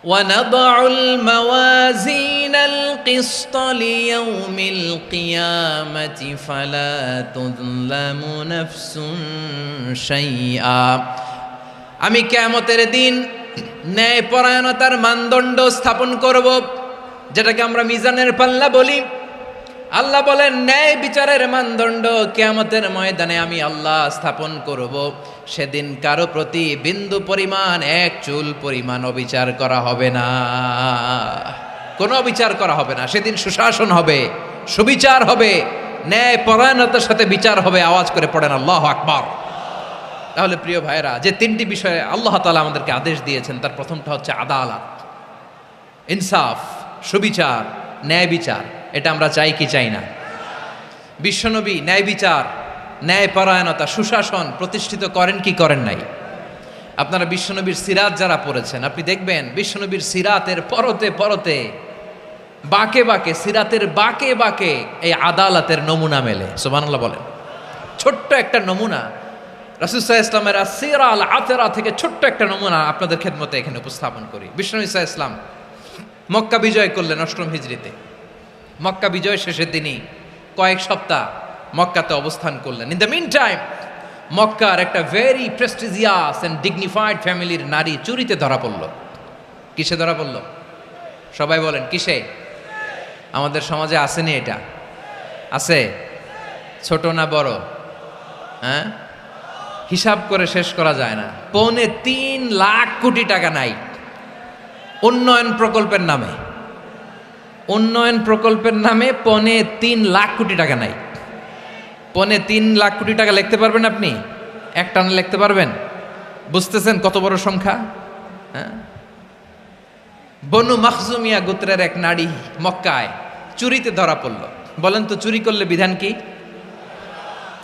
ونضع الموازين القسط ليوم القيامة فلا تظلم نفس شيئا। আমি কিয়ামতের দিন ন্যায়পরায়ণতার মানদণ্ড স্থাপন করব, যেটাকে আমরা মিজানের পাল্লা বলি। আল্লাহ বলেন ন্যায় বিচারের মানদণ্ড কিয়ামতের ময়দানে আমি আল্লাহ স্থাপন করব। সেদিন কারো প্রতি বিন্দু পরিমাণ, এক চুল পরিমাণ অবিচার করা হবে না, কোনো অবিচার করা হবে না। সেদিন সুশাসন হবে, সুবিচার হবে, ন্যায় পরায়ণতার সাথে বিচার হবে। আওয়াজ করে পড়েন আল্লাহু আকবার। তাহলে প্রিয় ভাইরা, যে তিনটি বিষয়ে আল্লাহ তাআলা আমাদেরকে আদেশ দিয়েছেন, তার প্রথমটা হচ্ছে আদালত, ইনসাফ, সুবিচার, ন্যায় বিচার। এটা আমরা চাই কি চাই না? বিশ্বনবী ন্যায় বিচার, ন্যায় পরায়ণতা, সুশাসন প্রতিষ্ঠিত করেন কি করেন নাই? আপনারা বিশ্বনবীর সিরাত যারা পড়েছেন, আপনি দেখবেন বিশ্বনবীর সিরাতের পরতে পরতে, বাঁকে বাঁকে, সিরাতের বাঁকে বাঁকে এই আদালতের নমুনা মেলে। সুবহানাল্লাহ বলেন। ছোট্ট একটা নমুনা রাসূল সাল্লাল্লাহু আলাইহি ওয়াসাল্লামের আসিরা আল আতরা থেকে ছোট্ট একটা নমুনা আপনাদের খেদমতে এখানে উপস্থাপন করি। বিশ্বনবী সাল্লাল্লাহু আলাইহি ওয়াসাল্লাম মক্কা বিজয় করলেন ৮ম হিজরিতে। মক্কা বিজয় শেষে তিনি কয়েক সপ্তাহ মক্কাতে অবস্থান করলেন। ইন দ্য মিন টাইম মক্কার একটা ভেরি প্রেস্টিজিয়াস অ্যান্ড ডিগনিফাইড ফ্যামিলির নারী চুরিতে ধরা পড়ল। কিসে ধরা পড়ল? সবাই বলেন কিসে? আমাদের সমাজে আসেনি এটা? আছে? ছোট না বড়? হ্যাঁ, হিসাব করে শেষ করা যায় না। ৩.৫ লাখ কোটি টাকা নাই উন্নয়ন প্রকল্পের নামে। উন্নয়ন প্রকল্পের নামে ৩.৫ লাখ কোটি টাকা নাই। ৩.৫ লাখ কোটি টাকা লিখতে পারবেন আপনি? এক টানে লিখতে পারবেন? বুঝতেছেন কত বড় সংখ্যা? হ্যাঁ, বনু মাখজুমিয়া গোত্রের এক নারী মক্কায় চুরিতে ধরা পড়ল। বলেন তো চুরি করলে বিধান কি?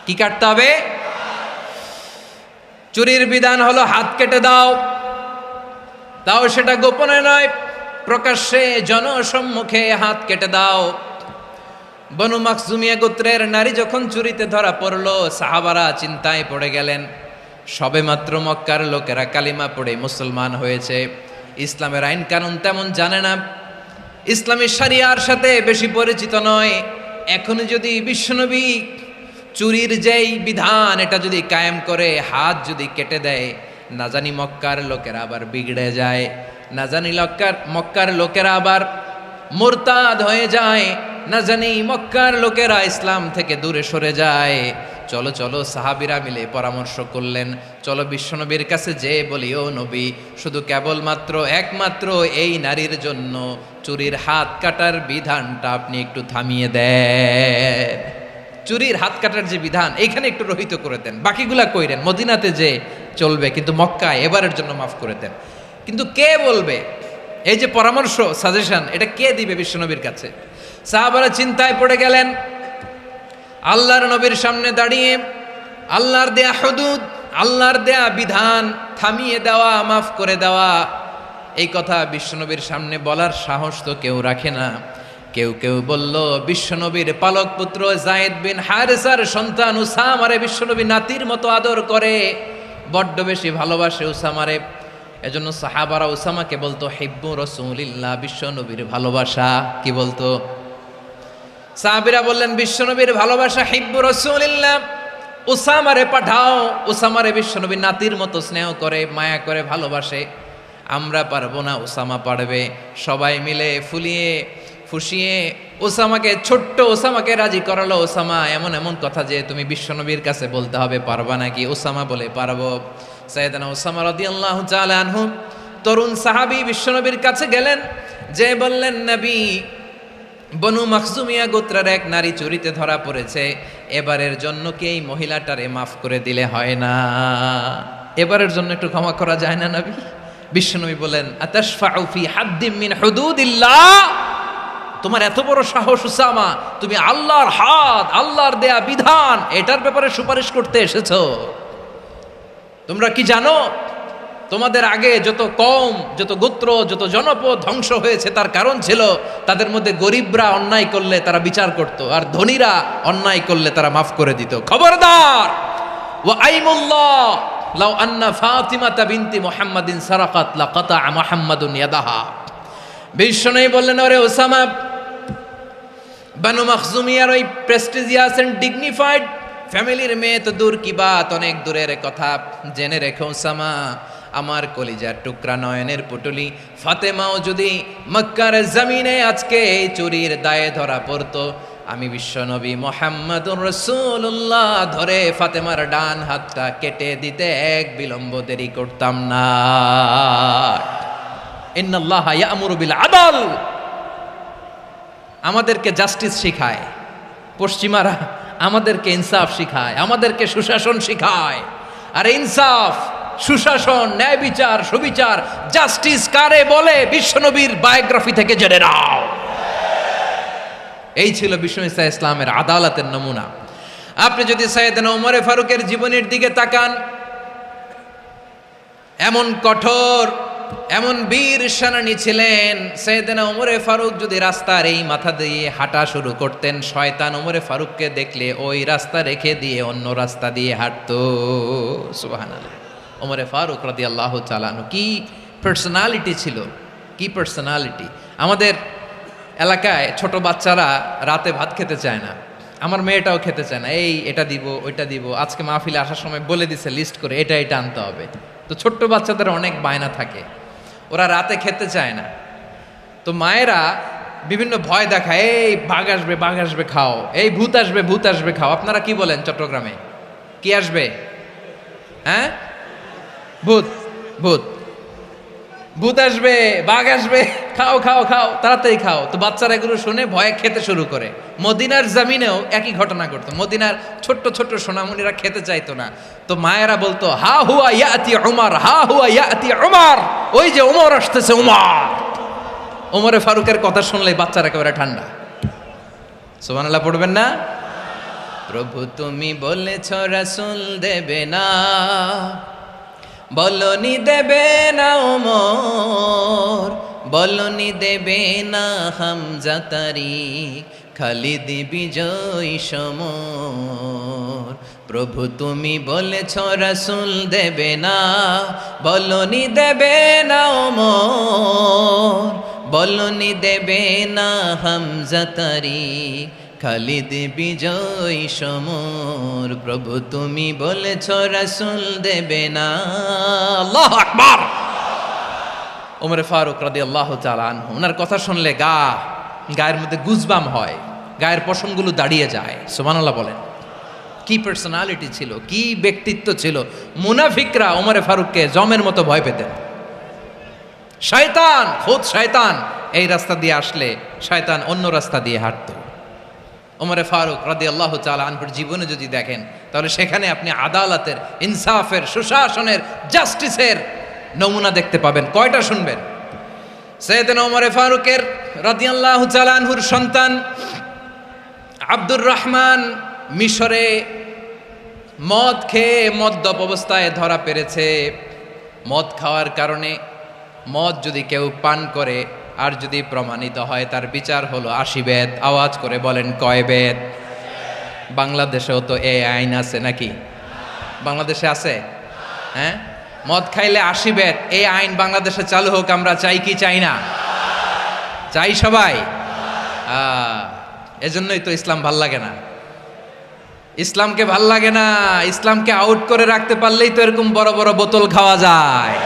কি কাটতে হবে? চুরির বিধান হলো হাত কেটে দাও। তাও সেটা গোপনে নয়, প্রকাশ্যে জনসম্মুখে হাত কেটে দাও। বনু মাখজুমিয়া গোত্রের নারী যখন চুরিতে ধরা পড়ল, সাহাবারা চিন্তায় পড়ে গেলেন। সবেমাত্র মক্কার লোকেরা কালিমা পড়ে মুসলমান হয়েছে, ইসলামের আইন কানুন তেমন জানে না, ইসলামী শরিয়ার সাথে বেশি পরিচিত নয়। এখনই যদি বিশ্বনবী চুরির যেই বিধান এটা যদি কায়েম করে হাত যদি কেটে দেয়, না জানি মক্কার লোকেরা আবার বিগড়ে যায়, না জানি মক্কার লোকেরা আবার মুরতাদ হয়ে যায়, না জানি মক্কার লোকেরা ইসলাম থেকে দূরে সরে যায়। চলো চলো, সাহাবীরা মিলে পরামর্শ করলেন, চলো বিশ্বনবীর কাছে যে বলি, ও নবী, শুধু কেবলমাত্র একমাত্র এই নারীর জন্য চুরির হাত কাটার বিধানটা আপনি একটু থামিয়ে দেন। চুরির হাত কাটার যে বিধান এইখানে একটু রহিত করে দেন, বাকিগুলা কইরেন মদিনাতে যে চলবে, কিন্তু মক্কায় এবারের জন্য মাফ করে দেন। কিন্তু কে বলবে? এই যে পরামর্শ, সাজেশন, এটা কে দিবে বিশ্বনবীর কাছে? সাহাবারা চিন্তায় পড়ে গেলেন। আল্লাহর নবীর সামনে দাঁড়িয়ে আল্লাহর দেয়া হুদুদ, আল্লাহর দেয়া বিধান থামিয়ে দেওয়া, মাফ করে দেওয়া, এই কথা বিশ্বনবীর সামনে বলার সাহস তো কেউ রাখে না। কেউ কেউ বলল, বিশ্বনবীর পালক পুত্র যায়েদ বিন হারেসার সন্তান উসামারে বিশ্বনবী নাতির মতো আদর করে, বড্ড বেশি ভালোবাসে উসামারে। এজন্য সাহাবারা উসামাকে বলতো হিব্বু রাসূলিল্লাহ, বিশ্বনবীর ভালোবাসা। কি বলতো? সাহাবীরা বললেন বিশ্বনবীর ভালোবাসা হিব্বু রাসূলিল্লাহ, উসামারে পাঠাও। উসামারে বিশ্বনবী নাতির মতো স্নেহ করে, মায়া করে, ভালোবাসে। আমরা পারবো না, উসামা পারবে। সবাই মিলে ফুলিয়ে ফুসিয়ে ওসামাকে, ছোট্ট ওসামাকে রাজি করালো। ওসামা এমন এমন কথা যে তুমি বিশ্বনবীর কাছে বলতে হবে, পারবা নাকি? ওসামা বলে পারবো। সাইয়েদনা ওসামা রাদিয়াল্লাহু তাআলা আনহু তরুণ সাহাবী বিশ্বনবীর কাছে গেলেন, যে বললেন, নবী, বনু মাখজুমিয়া গোত্রের এক নারী চুরিতে ধরা পড়েছে, এবারের জন্য কি এই মহিলাটারে মাফ করে দিলে হয় না? এবারের জন্য একটু ক্ষমা করা যায় না নবী? বিশ্বনবী বলেন, আতাশফাউ ফি হাদ্দিম মিন হুদুদিল্লাহ, তোমার এত বড় সাহস উসামা, তুমি আল্লাহর হাত, আল্লাহর দেয়া বিধান, এটার ব্যাপারে সুপারিশ করতে এসেছো? তোমরা কি জানো তোমাদের আগে যত কওম, যত গোত্র, যত জনপদ ধ্বংস হয়েছে তার কারণ ছিল তাদের মধ্যে গরিবরা অন্যায় করলে তারা বিচার করত, আর ধনীরা অন্যায় করলে তারা মাফ করে দিত। খবরদার, ওয়া আইমুল্লাহ, লাউ আন্না ফাতিমাতা বিনতি মুহাম্মাদিন সারাকাত লাকাতা মুহাম্মাদুন ইয়াদাহা। বিশ্বনবী বললেন, ওরে ওসামা, বানু মাখজুমিয়ার ওই প্রেস্টিজিয়াস এন্ড ডিগনিফাইড ফ্যামিলির মেয়ে তো দূর কি বাত, অনেক দূরের কথা। জেনে রেখো ওসামা, আমার কলিজার টুকরা নয়নের পুটুলি ফাতেমাও যদি মক্কার জমিনে আজকে এই চুরির দায়ে ধরা পড়তো, আমি বিশ্বনবী মুহাম্মাদুর রাসূলুল্লাহ ধরে ফাতেমার ডান হাতটা কেটে দিতে এক বিলম্ব দেরি করতাম না। ইন্নাল্লাহা ইয়া'মুরু বিল আদল, আমাদেরকে জাস্টিস শিখায়। পশ্চিমারা আমাদেরকে ইনসাফ শিখায়, আমাদেরকে সুশাসন শিখায়। আর ইনসাফ, সুশাসন, ন্যায় বিচার, সুবিচার, জাস্টিস কারে বলে বিশ্বনবীর বায়োগ্রাফি থেকে জেনে নাও। এই ছিল বিষ্ণু ইসা ইসলামের আদালতের নমুনা। আপনি যদি সাইয়েদনা ওমরে ফারুকের জীবনের দিকে তাকান, এমন কঠোর, এমন বীর সেনানী ছিলেন। সাইয়েদনা ওমরে ফারুক যদি রাস্তার এই মাথা দিয়ে হাঁটা শুরু করতেন, শয়তান ওমরে ফারুককে দেখলে ওই রাস্তা রেখে দিয়ে অন্য রাস্তা দিয়ে হাঁটতো। সুবহানাল্লাহ। ওমরে ফারুক রাদিয়াল্লাহু তাআলা আনহু কি পার্সোনালিটি ছিল, কি পার্সোনালিটি। আমাদের এলাকায় ছোট বাচ্চারা রাতে ভাত খেতে চায় না, আমার মেয়েটাও খেতে চায় না। এই এটা দিব, ওইটা দিব, আজকে মাহফিলে আসার সময় বলে দিছে লিস্ট করে এটা এটা আনতে হবে। তো ছোট্ট বাচ্চাদের অনেক বায়না থাকে, ওরা রাতে খেতে চায় না। তো মায়েরা বিভিন্ন ভয় দেখায়, এই বাঘ আসবে, বাঘ আসবে খাও, এই ভূত আসবে, ভূত আসবে খাও। আপনারা কি বলেন চট্টগ্রামে? কি আসবে? হ্যাঁ, ভূত, ভূত, ভূত আসবে, বাঘ আসবে, খাও খাও খাও, তাড়াতাড়ি খাও। তো বাচ্চারা এগুলো শুনে ভয়ে খেতে শুরু করে। মদিনার জমিনেও একই ঘটনা ঘটতো। মদিনার ছোট্ট ছোট্ট সোনামণিরা খেতে চাইতো না। তো মায়েরা বলতো, হা হুয়া ইয়াতি উমর, হা হুয়া ইয়াতি উমর, ওই যে উমর আসতেছে, উমর। ওমরে ফারুকের কথা শুনলে বাচ্চারা একেবারে ঠান্ডা। সুবহানাল্লাহ পড়বেন না? প্রভু তুমি বলেছ রাসূল দেবে না, বলনি দেবে না ওমর, বলনি দেবে না হামজা তারিক, খালিদ বিজয় সমর। প্রভু তুমি বলেছ রাসূল দেবে না, বলনি দেবে না ওমর, বলনি দেবে না হামজা তারিক, খালিদ বিজয় সমর। প্রভু তুমি বলেছ রাসূল দেবে না। আল্লাহু আকবার। ওমরে ফারুক রাদিয়াল্লাহু তাআলা আনহু, ওনার কথা শুনলে গায়ের মধ্যে গুজবাম হয়, গায়ের পশমগুলো দাঁড়িয়ে যায়। সুবহানাল্লাহ বলেন। কি পার্সোনালিটি ছিল, কি ব্যক্তিত্ব ছিল। মুনাফিকরা ওমরে ফারুককে জমের মতো ভয় পেতেন। শয়তান, খুদ শয়তান এই রাস্তা দিয়ে আসলে শয়তান অন্য রাস্তা দিয়ে হাঁটতো। ওমরে ফারুক রাদিয়াল্লাহু তাআলা আনহুর জীবনে যদি দেখেন, তাহলে সেখানে আপনি আদালতের, ইনসাফের, সুশাসনের, জাস্টিসের নমুনা দেখতে পাবেন। কয়টা শুনবেন? সাইয়েদনা ওমরে ফারুকের রাদিয়াল্লাহু তাআলা আনহুর সন্তান আব্দুর রহমান মিশরে মদ খেয়ে মদ্যপ অবস্থায় ধরা পড়েছে। মদ খাওয়ার কারণে, মদ যদি কেউ পান করে আর যদি প্রমাণিত হয়, তার বিচার হলো 80 বেত। আওয়াজ করে বলেন কয় বেত? বাংলাদেশেও তো এই আইন আছে নাকি? বাংলাদেশে আছে? হ্যাঁ, মদ খাইলে 80 বেত, এই আইন বাংলাদেশে চালু হোক। আমরা চাই কি চাই না? চাই সবাই। এজন্যই তো ইসলাম ভাল লাগে না। ইসলামকে ভাল লাগে না। ইসলামকে আউট করে রাখতে পারলেই তো এরকম বড় বড় বোতল খাওয়া যায়।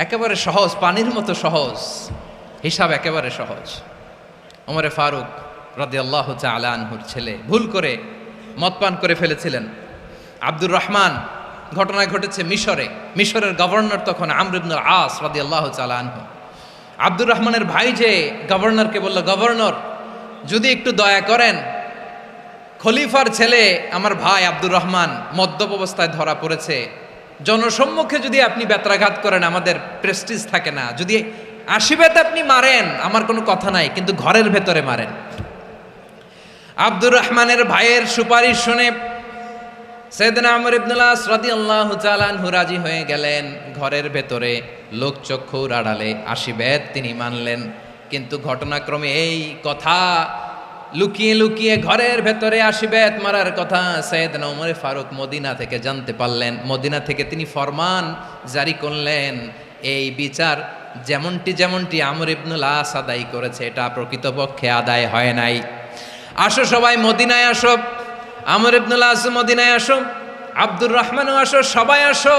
একেবারে সহজ, পানির মতো সহজ, হিসাব একেবারে সহজ। ওমরে ফারুক রাদিয়াল্লাহু তাআলা আনহুর ছেলে ভুল করে মদ পান করে ফেলেছিলেন। আব্দুর রহমান, ঘটনা ঘটেছে মিশরে। মিশরের গভর্নর তখন আমর ইবনুল আস রাদিয়াল্লাহু তাআলা আনহু। আব্দুর রহমানের ভাই যে গভর্নরকে বলল, গভর্নর যদি একটু দয়া করেন, খলিফার ছেলে আমার ভাই আব্দুর রহমান মদ্যপ অবস্থায় ধরা পড়েছে, জনসম্মুখে যদি আপনি বেত্রাঘাত করেন আমাদের প্রেস্টিজ থাকে না, যদি 80 বেত আপনি মারেন আমার কোনো কথা নাই, কিন্তু ঘরের ভেতরে মারেন। আব্দুর রহমানের ভাইয়ের সুপারিশ শুনে সাইয়েদনা আমর ইবনুল আস রাদিয়াল্লাহু তাআলা আনহু রাজি হয়ে গেলেন। ঘরের ভেতরে লোকচক্ষুর আড়ালে 80 বেত তিনি মানলেন। কিন্তু ঘটনাক্রমে এই কথা লুকিয়ে লুকিয়ে ঘরের ভেতরে আশিবেত মারার কথা সাইয়েদনা ওমর ফারুক মদিনা থেকে জানতে পারলেন। মদিনা থেকে তিনি ফরমান জারি করলেন, এই বিচার যেমনটি আমর ইবনুল আস আদায় করেছে এটা প্রকৃতপক্ষে আদায় হয় নাই। আসো সবাই মদিনায় আসো, আমর ইবনুল আস মদিনায় আসো, আব্দুর রহমানও আসো, সবাই আসো,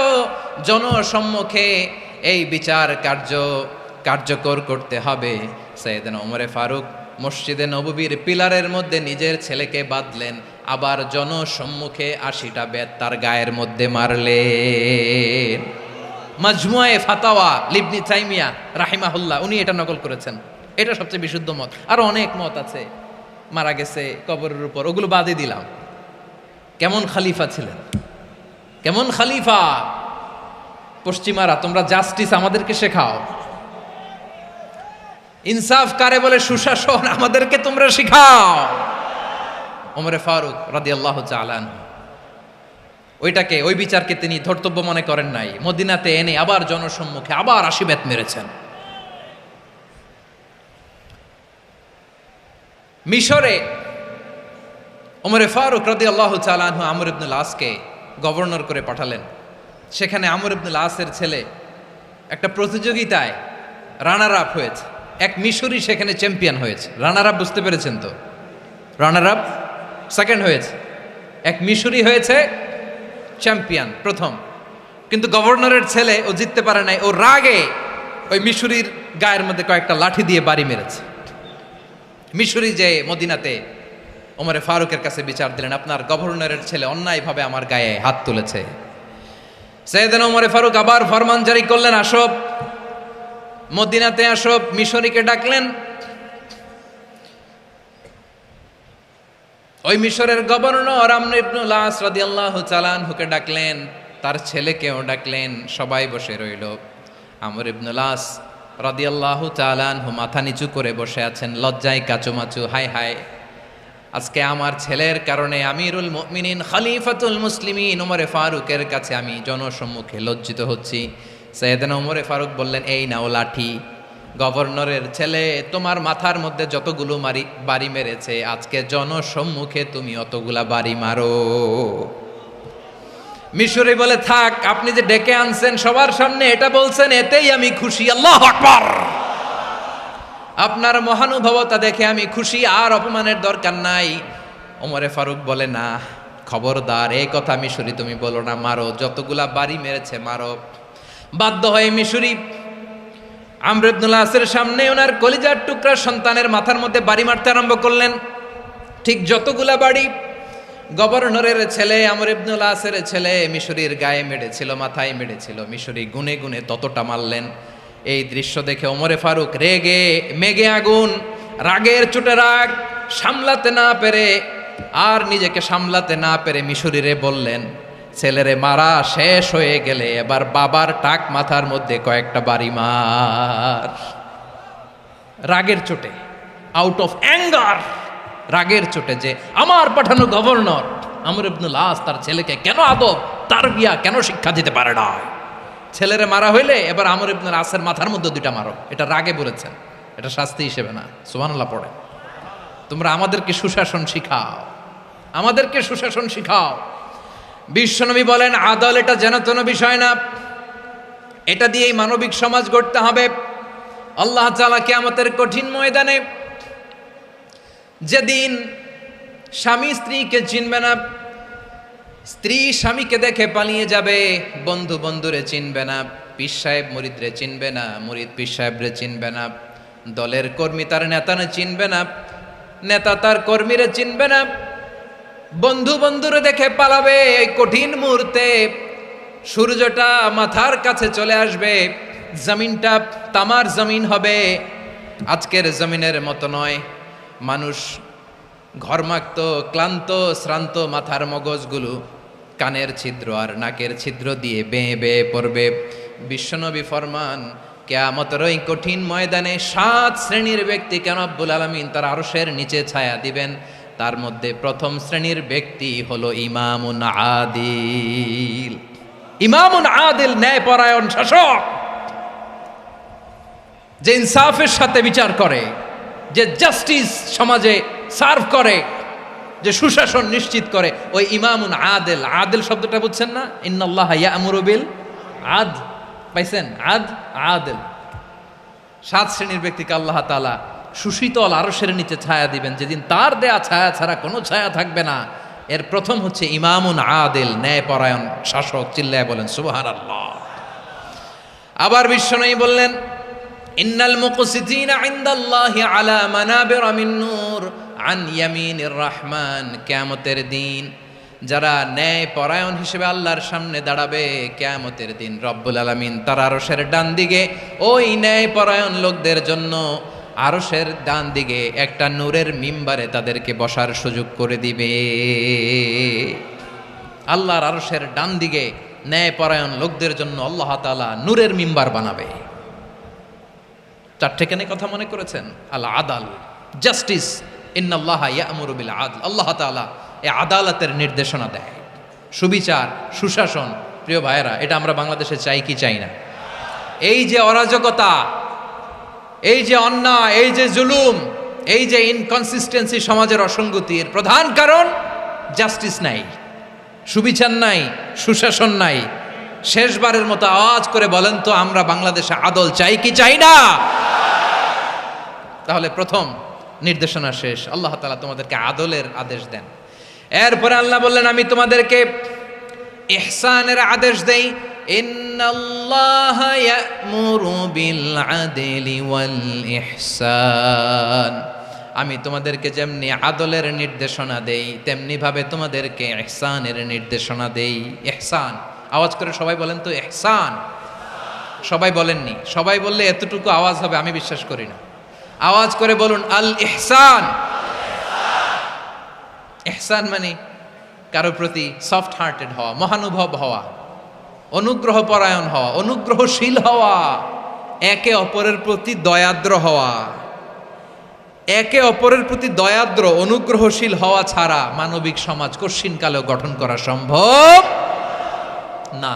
জনসম্মুখে এই বিচার কার্যকর করতে হবে। সাইয়েদনা ওমর ফারুক মসজিদে নববীর পিলারের মধ্যে নিজের ছেলেকে বাঁধলেন, আবার জনসম্মুখে ৮০টা বেত তার গায়ের মধ্যে মারলেন। মাজমুয়ে ফাতাওয়া ইবনে তাইমিয়া রাহিমাহুল্লাহ উনি এটা নকল করেছেন। এটা সবচেয়ে বিশুদ্ধ মত, আরো অনেক মত আছে। মারা গেছে কবরের উপর, ওগুলো বাদে দিলাম। কেমন খলিফা ছিলেন, কেমন খলিফা! পশ্চিমারা তোমরা জাস্টিস আমাদেরকে শেখাও, ইনসাফ কারে বলে সুশাসন আমাদেরকে তোমরা শিখাও। ওমর ফারুক রাদিয়াল্লাহু তাআলা ওই বিচারকে তিনি ধর্তব্য মনে করেন নাই। মদিনাতে এনে আবার জনসম্মুখে আবার ৮০ বেত মেরেছেন। মিশরে ওমর ফারুক রাদিয়াল্লাহু তাআলা আমর ইবনুল আসকে গভর্নর করে পাঠালেন। সেখানে আমর ইবনুল আসের ছেলে একটা প্রতিযোগিতায় রানার আপ হয়েছে। এক মিশরি সেখানে চ্যাম্পিয়ন হয়েছে। রানার আপ বুঝতে পেরেছেন তো? রানার আপ সেকেন্ড হয়েছে, এক মিশরি হয়েছে চ্যাম্পিয়ন প্রথম। কিন্তু গভর্নরের ছেলে ও জিততে পারে নাই। ও রাগে ওই মিশরির গায়ের মধ্যে কয়েকটা লাঠি দিয়ে বাড়ি মেরেছে। মিশরি যে মদিনাতে ওমরে ফারুকের কাছে বিচার দিলেন, আপনার গভর্নরের ছেলে অন্যায়ভাবে আমার গায়ে হাত তুলেছে। সাইয়েদনা ওমরে ফারুক আবার ফরমান জারি করলেন, আসো মদিনাতে আসো। মিশরীকে ডাকলেন। ওই মিশরের গভর্নর আমর ইবনুল আস রাদিয়াল্লাহু তাআলা আনহুকে ডাকলেন, তার ছেলেকেও ডাকলেন। সবাই বসে রইল। আমর ইবনুল আস রাদিয়াল্লাহু তাআলা আনহু মাথা নিচু করে বসে আছেন, লজ্জায় কাচুমাচু। হায় হায়, আজকে আমার ছেলের কারণে আমিরুল মুমিনিন খলিফাতুল মুসলিমিন ওমরে ফারুকের কাছে আমি জনসম্মুখে লজ্জিত হচ্ছি। সাইয়েদনা ওমরে ফারুক বললেন, এই নাও লাঠি, গভর্নরের ছেলে তোমার মাথার মধ্যে যতগুলো বাড়ি মেরেছে, আজকে জনসম্মুখে তুমি অতগুলা বাড়ি মারো। মিশরি বলে, থাক, আপনি যে ডেকে আনছেন সবার সামনে এটা বলছেন, এতেই আমি খুশি। আল্লাহু আকবার! আপনার মহানুভবতা দেখে আমি খুশি, আর অপমানের দরকার নাই। ওমরে ফারুক বলে, না, খবরদার, এই কথা মিশরি তুমি বলো না, মারো, যতগুলা বাড়ি মেরেছে মারো। বাধ্য হয়ে মিশরি আমর ইবনুল আসের সামনে ওনার কলিজার টুকরা সন্তানের মাথার মধ্যে বাড়ি মারতে আরম্ভ করলেন। ঠিক যতগুলা বাড়ি গভর্নরের ছেলে আমর ইবনুল আসের ছেলে মিশরির গায়ে মেরেছিল, মাথায় মেরেছিল, মিশরি গুনে গুনে ততটা মারলেন। এই দৃশ্য দেখে ওমরে ফারুক রেগে মেগে আগুন, রাগের চোটে রাগ সামলাতে না পেরে আর নিজেকে সামলাতে না পেরে মিশরিরে বললেন, ছেলেরে মারা শেষ হয়ে গেলে এবার বাবার টাক মাথার মধ্যে কয়েকটা বাড়ি মার। রাগের চোটে, আউট অফ অ্যাঙ্গার, রাগের চোটে, যে আমার পাঠানো গভর্নর আমর ইবনুল আস তার ছেলেকে কেন আদব তারবিয়া কেন শিক্ষা দিতে পারে না। ছেলেরে মারা হইলে এবার আমর ইবনুল আসের মাথার মধ্যে দুইটা মারো। এটা রাগে বলেছেন, এটা শাস্তি হিসেবে না। সুবহানাল্লাহ পড়ে। তোমরা আমাদেরকে সুশাসন শিখাও, আমাদেরকে সুশাসন শিখাও। বিশ্বনবী বলেন, আদল এটা যেন তেন বিষয় না, এটা দিয়েই মানবিক সমাজ গড়তে হবে। আল্লাহ তাআলা কিয়ামতের কঠিন ময়দানে, যেদিন স্বামী স্ত্রীকে চিনবে না, স্ত্রী স্বামীকে দেখে পালিয়ে যাবে, বন্ধু বন্ধুরে চিনবে না, পীর সাহেব মুরিদরে চিনবে না, মুরিদ পীর সাহেবরে চিনবে না, দলের কর্মী তার নেতারে চিনবে না, নেতা তার কর্মীরে চিনবে না, বন্ধু বন্ধুরে দেখে পালাবে। এই কঠিন মুহূর্তে সূর্যটা মাথার কাছে চলে আসবে, জমিনটা তামার জমিন হবে, আজকের জমিনের মতো নয়। মানুষ ঘর্মাক্ত, ক্লান্ত, শ্রান্ত মাথার মগজগুলো কানের ছিদ্র আর নাকের ছিদ্র দিয়ে বেয়ে বেয়ে পড়বে। বিশ্বনবী ফরমান, কিয়ামতের ওই কঠিন ময়দানে 7 শ্রেণীর ব্যক্তিকে রব্বুল আলামিন তার আরশের নিচে ছায়া দিবেন। তার মধ্যে প্রথম শ্রেণীর ব্যক্তি হলো ইমামুন আদিল। ইমামুন আদিল, ন্যায়পরায়ণ শাসক, যে ইনসাফের সাথে বিচার করে, যে জাস্টিস সমাজে সার্ভ করে, যে সুশাসন নিশ্চিত করে, ওই ইমামুন আদেল। আদেল শব্দটা বুঝছেন না? ইন্নাল্লাহা ইয়া'মুরু বিল আদ, পাইছেন? আদেল। 7 শ্রেণীর ব্যক্তিকে আল্লাহ তাআলা সুশীতল আরশের নিচে ছায়া দিবেন, যেদিন তার দেয়া ছায়া ছাড়া কোনো ছায়া থাকবে না। এর প্রথম হচ্ছে ইমামুন আদেল, ন্যায়পরায়ণ শাসক। চিল্লায় বলেন সুবহানাল্লাহ। আবার বিশ্বনবী বললেন, ইন্নাল মুকসিতিনা ইনদাল্লাহি আলা মানাবিরা মিন নূর আন ইয়ামিনির রহমান। কিয়ামতের দিন যারা ন্যায়পরায়ণ হিসেবে আল্লাহর সামনে দাঁড়াবে, কিয়ামতের দিন রব্বুল আলামিন তার আরশের ডান দিকে ওই ন্যায়পরায়ণ লোকদের জন্য আরশের ডান দিকে একটা নূরের মিম্বারে তাদেরকে বসার সুযোগ করে দিবে। আল্লাহর আরশের ডান দিকে ন্যায়পরায়ণ লোকদের জন্য আল্লাহ তাআলা নূরের মিম্বার বানাবে। 4টে কেন কথা মনে করেছেন? আল আদাল, জাস্টিস। ইন্নাল্লাহা ইয়া'মুরু বিল আদল। আল্লাহ তাআলা এই আদালতের নির্দেশনা দেয়, সুবিচার, সুশাসন। প্রিয় ভাইয়েরা, এটা আমরা বাংলাদেশে চাই কি চাই না? এই যে অরাজকতা, এই যে অন্যায়, এই যে জুলুম, এই যে ইনকনসিস্টেন্সি, সমাজের অসঙ্গতির প্রধান কারণ জাস্টিস নাই, সুবিচার নাই, সুশাসন নাই। শেষবারের মতো আওয়াজ করে বলেন তো, আমরা বাংলাদেশে আদল চাই কি চাই না? তাহলে প্রথম নির্দেশনা শেষ। আল্লাহ তাআলা তোমাদেরকে আদলের আদেশ দেন। এরপরে আল্লাহ বললেন, আমি তোমাদেরকে ইহসানের আদেশ দেই। ইন্নাল্লাহা ইয়া'মুরু বিল আদলি ওয়াল ইহসান। আমি তোমাদেরকে যেমনি আদলের নির্দেশনা দেই, তেমনি ভাবে তোমাদেরকে ইহসানের নির্দেশনা দেই। ইহসান, আওয়াজ করে সবাই বলেন তো ইহসান। সবাই বলেননি? সবাই বললে এতটুকু আওয়াজ হবে আমি বিশ্বাস করি না। আওয়াজ করে বলুন আল ইহসান। ইহসান মানে কারো প্রতি সফট হার্টেড হওয়া, মহানুভব হওয়া, অনুগ্রহ পরায়ণ হওয়া, অনুগ্রহশীল হওয়া, একে অপরের প্রতি দয়াদ্র হওয়া। একে অপরের প্রতি দয়াদ্র, অনুগ্রহশীল হওয়া ছাড়া মানবিক সমাজ কশিনকালেও গঠন করা সম্ভব না।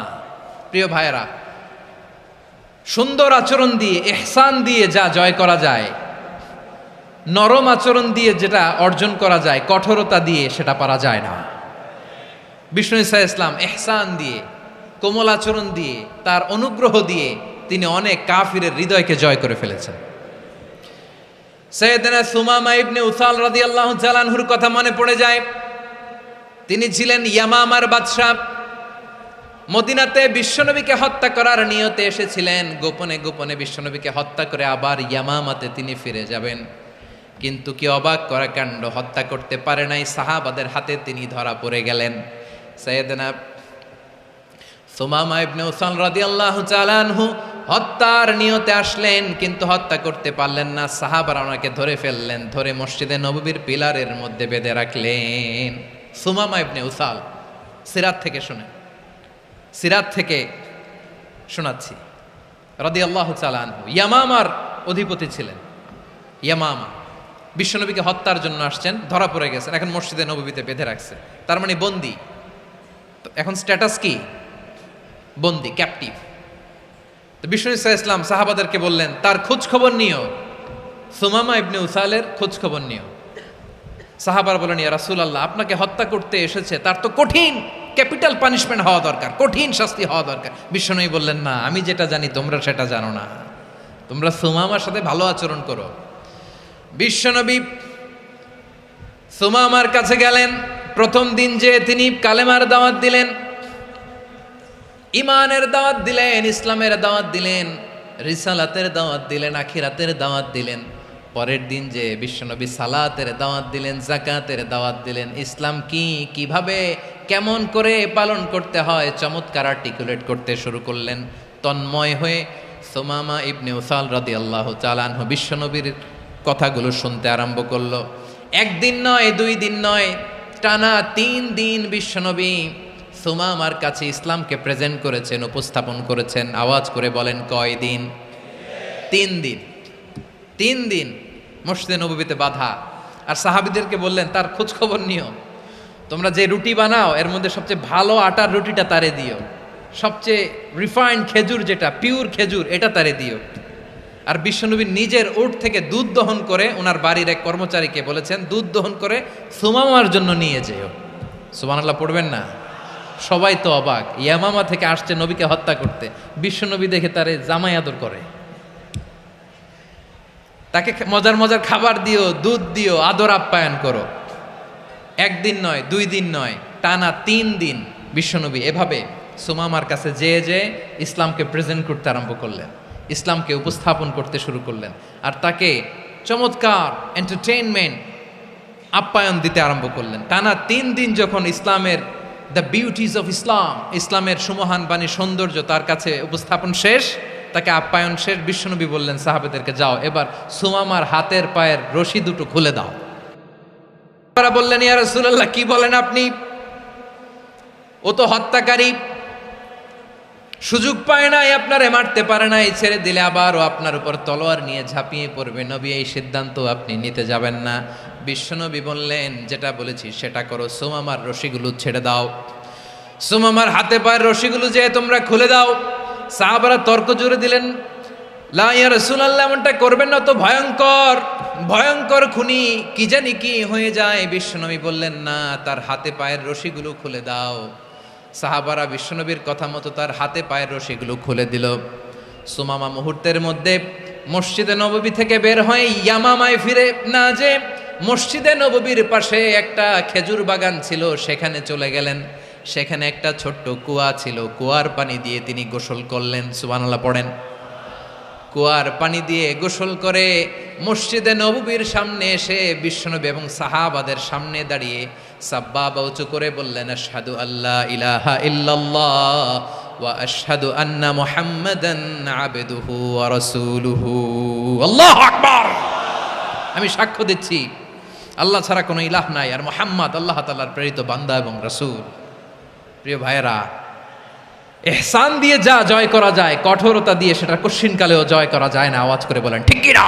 প্রিয় ভাইয়েরা, সুন্দর আচরণ দিয়ে, ইহসান দিয়ে যা জয় করা যায়, নরম আচরণ দিয়ে যেটা অর্জন করা যায়, কঠোরতা দিয়ে সেটা পারা যায় না। বিষ্ণু ঈসা ইসলাম ইহসান দিয়ে, কোমল আচরণ দিয়ে, তার অনুগ্রহ দিয়ে তিনি অনেক কাফিরের হৃদয়কে জয় করে ফেলেছেন। সাইয়েদনা সুমামা ইবনে উসাল রাদিয়াল্লাহু তাআলা আনহুর কথা মনে পড়ে যায়। তিনি ছিলেন ইয়ামামার বাদশা। মদিনাতে বিশ্বনবীকে হত্যা করার নিয়তে এসেছিলেন। গোপনে গোপনে বিশ্বনবীকে হত্যা করে আবার ইয়ামামাতে তিনি ফিরে যাবেন। কিন্তু কি অবাক করা কাণ্ড, হত্যা করতে পারে নাই, সাহাবাদের হাতে তিনি ধরা পড়ে গেলেন। সাইয়েদনা সুমামা ইবনে উসাল রাদিয়াল্লাহু তাআলা আনহু হত্যার নিয়তে আসলেন, কিন্তু হত্যা করতে পারলেন না। সাহাবারা ওনাকে ধরে ফেললেন, ধরে মসজিদে নববীর পিলারের মধ্যে বেঁধে রাখলেন। সুমামা ইবনে উসাল, সিরাত থেকে শুনেন, সিরাত থেকে শোনাচ্ছি। রাদিয়াল্লাহু তাআলা আনহু ইয়ামামার অধিপতি ছিলেন। ইয়ামামা বিশ্বনবীকে হত্যার জন্য আসছেন, ধরা পড়ে গেছেন, এখন মসজিদে নববীতে বেঁধে রাখছে, তার মানে বন্দী। এখন স্ট্যাটাস কি? বন্দী, ক্যাপটিভ। তো বিষ্ণু ঈসা ইসলাম সাহাবাদেরকে বললেন, তার খোঁজ খবর নিও, সুমামা ইবনে উসালের খোঁজ খবর নিও। সাহাবার বলেন, ইয়া রাসূলুল্লাহ, আপনাকে হত্যা করতে এসেছে, তার তো কঠিন ক্যাপিটাল পানিশমেন্ট হওয়া দরকার, কঠিন শাস্তি হওয়া দরকার। বিশ্বনবী বললেন, না, আমি যেটা জানি তোমরা সেটা জানো না, তোমরা সুমামার সাথে ভালো আচরণ করো। বিশ্বনবী সুমামার কাছে গেলেন। প্রথম দিন যে তিনি কালেমার দাওয়াত দিলেন, ইমানের দাওয়াত দিলেন, ইসলামের দাওয়াত দিলেন, রিসালাতের দাওয়াত দিলেন, আখিরাতের দাওয়াত দিলেন। পরের দিন যে বিশ্বনবী সালাতের দাওয়াত দিলেন, যাকাতের দাওয়াত দিলেন, ইসলাম কি, কিভাবে, কেমন করে পালন করতে হয় চমৎকার আর্টিকুলেট করতে শুরু করলেন। তন্ময় হয়ে সুমামা ইবনে উসাল রাদিয়াল্লাহু তাআলা আনহু বিশ্বনবীর কথাগুলো শুনতে আরম্ভ করলো। একদিন নয়, 2 দিন নয়, টানা 3 দিন বিশ্বনবী সুমামার কাছে ইসলামকে প্রেজেন্ট করেছেন, উপস্থাপন করেছেন। আওয়াজ করে বলেন, কয় দিন? 3 দিন। 3 দিন মসজিদে নববীতে বাধা। আর সাহাবীদেরকে বললেন, তার খোঁজ খবর নিও, তোমরা যে রুটি বানাও এর মধ্যে সবচেয়ে ভালো আটার রুটিটা তারে দিও, সবচেয়ে রিফাইন্ড খেজুর, যেটা পিওর খেজুর, এটা তারে দিও। আর বিশ্বনবী নিজের উট থেকে দুধ দহন করে ওনার বাড়ির এক কর্মচারীকে বলেছেন দুধ দহন করে সুমামার জন্য নিয়ে যেও। সুবহানাল্লাহ পড়বেন না? সবাই তো অবাক, ইয়ামামা থেকে আসছে নবীকে হত্যা করতে, বিশ্বনবী দেখে তারে জামাই আদর করে, তাকে মজার মজার খাবার দিও, দুধ দিও, আদর আপ্যায়ন করো। একদিন নয়, 2 দিন নয়, টানা 3 দিন বিশ্বনবী এভাবে সুমামার কাছে যেয়ে ইসলামকে প্রেজেন্ট করতে আরম্ভ করলেন, ইসলামকে উপস্থাপন করতে শুরু করলেন, আর তাকে চমৎকার এন্টারটেইনমেন্ট আপ্যায়ন দিতে আরম্ভ করলেন। টানা 3 দিন যখন ইসলামের দ্য বিউটিজ অফ ইসলাম, ইসলামের সুমহান বাণী সৌন্দর্য তার কাছে উপস্থাপন শেষ, তাকে আপ্যায়ন শেষ, বিশ্বনবী বললেন সাহাবেদেরকে যাও এবার সুমামার হাতের পায়ের রশি দুটো খুলে দাও। তারা বললেন ইয়া রাসূলুল্লাহ কি বলেন আপনি, ও তো হত্যাকারী, সুযোগ পায় নাই, আপনারে মারতে পারে নাই, ছেড়ে দিলে আবারও আপনার উপর তলোয়ার নিয়ে ঝাঁপিয়ে পড়বে। নবী এই সিদ্ধান্ত আপনি নিতে যাবেন না। বিশ্বনবী বললেন যেটা বলেছি সেটা করো, সুমামার রশিগুলো ছেড়ে দাও, সুমামার হাতে পায়ের রশিগুলো যে তোমরা খুলে দাও। সাহাবারা তর্ক জুড়ে দিলেন, লা ইয়া রাসূলুল্লাহ এমনটা করবেন না, তো ভয়ঙ্কর ভয়ঙ্কর খুনি, কি জানি কি হয়ে যায়। বিশ্বনবী বললেন না, তার হাতে পায়ের রশিগুলো খুলে দাও। সাহাবারা বিশ্বনবীর কথা মতো তার হাতে পায়ের রশিগুলো খুলে দিল। সুমামা মুহূর্তের মধ্যে মসজিদে নববী থেকে বের হয়ে ইয়ামামায় ফিরে না যে মসজিদে নববীর পাশে একটা খেজুর বাগান ছিল সেখানে চলে গেলেন। সেখানে একটা ছোট্ট কুয়া ছিল, কুয়ার পানি দিয়ে তিনি গোসল করলেন। সুবহানাল্লাহ পড়েন। কুয়ার পানি দিয়ে গোসল করে মসজিদে নববীর সামনে এসে বিশ্বনবী এবং সাহাবাদের সামনে দাঁড়িয়ে সাব্বাবা উঁচু করে বললেন, আশহাদু আল্লা ইলাহা ইল্লাল্লাহ ওয়া আশহাদু আন্না মুহাম্মাদান আবদুহু ওয়া রাসূলুহু। আল্লাহু আকবার। আমি সাক্ষ্য দিচ্ছি আল্লাহ ছাড়া কোনো ইলাহ নাই, আর মুহাম্মদ আল্লাহ তাআলার প্রেরিত বান্দা এবং রাসূল। প্রিয় ভাইয়েরা, ইহসান দিয়ে যা জয় করা যায়, কঠোরতা দিয়ে সেটা কঠিনকালেও জয় করা যায় না। আওয়াজ করে বলেন ঠিক কি না?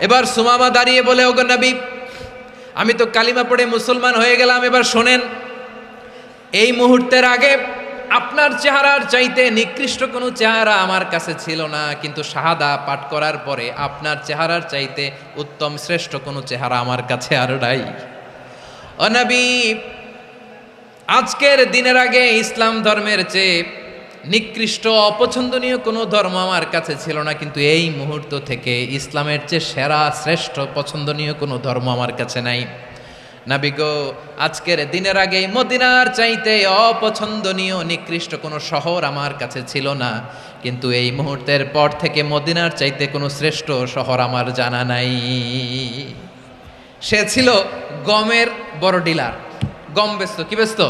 এবার সুমামা দাঁড়িয়ে বলে, ওগো নবী, আমি তো কালিমা পড়ে মুসলমান হয়ে গেলাম, এবার শোনেন, এই মুহূর্তের আগে আপনার চেহারার চাইতে নিকৃষ্ট কোনো চেহারা আমার কাছে ছিল না, কিন্তু শাহাদা পাঠ করার পরে আপনার চেহারার চাইতে উত্তম শ্রেষ্ঠ কোনো চেহারা আমার কাছে আর নাই। ও নবী, আজকের দিনের আগে ইসলাম ধর্মের চেয়ে নিকৃষ্ট অপছন্দনীয় কোনো ধর্ম আমার কাছে ছিল না, কিন্তু এই মুহূর্ত থেকে ইসলামের চেয়ে সেরা শ্রেষ্ঠ পছন্দনীয় কোনো ধর্ম আমার কাছে নাই। নবী গো, আজকের দিনের আগে মদিনার চাইতে অপছন্দনীয় নিকৃষ্ট কোনো শহর আমার কাছে ছিল না, কিন্তু এই মুহূর্তের পর থেকে মদিনার চাইতে কোনো শ্রেষ্ঠ শহর আমার জানা নাই। সে ছিল গমের বড় ডিলার, গম বেচতো। কি বেচতো?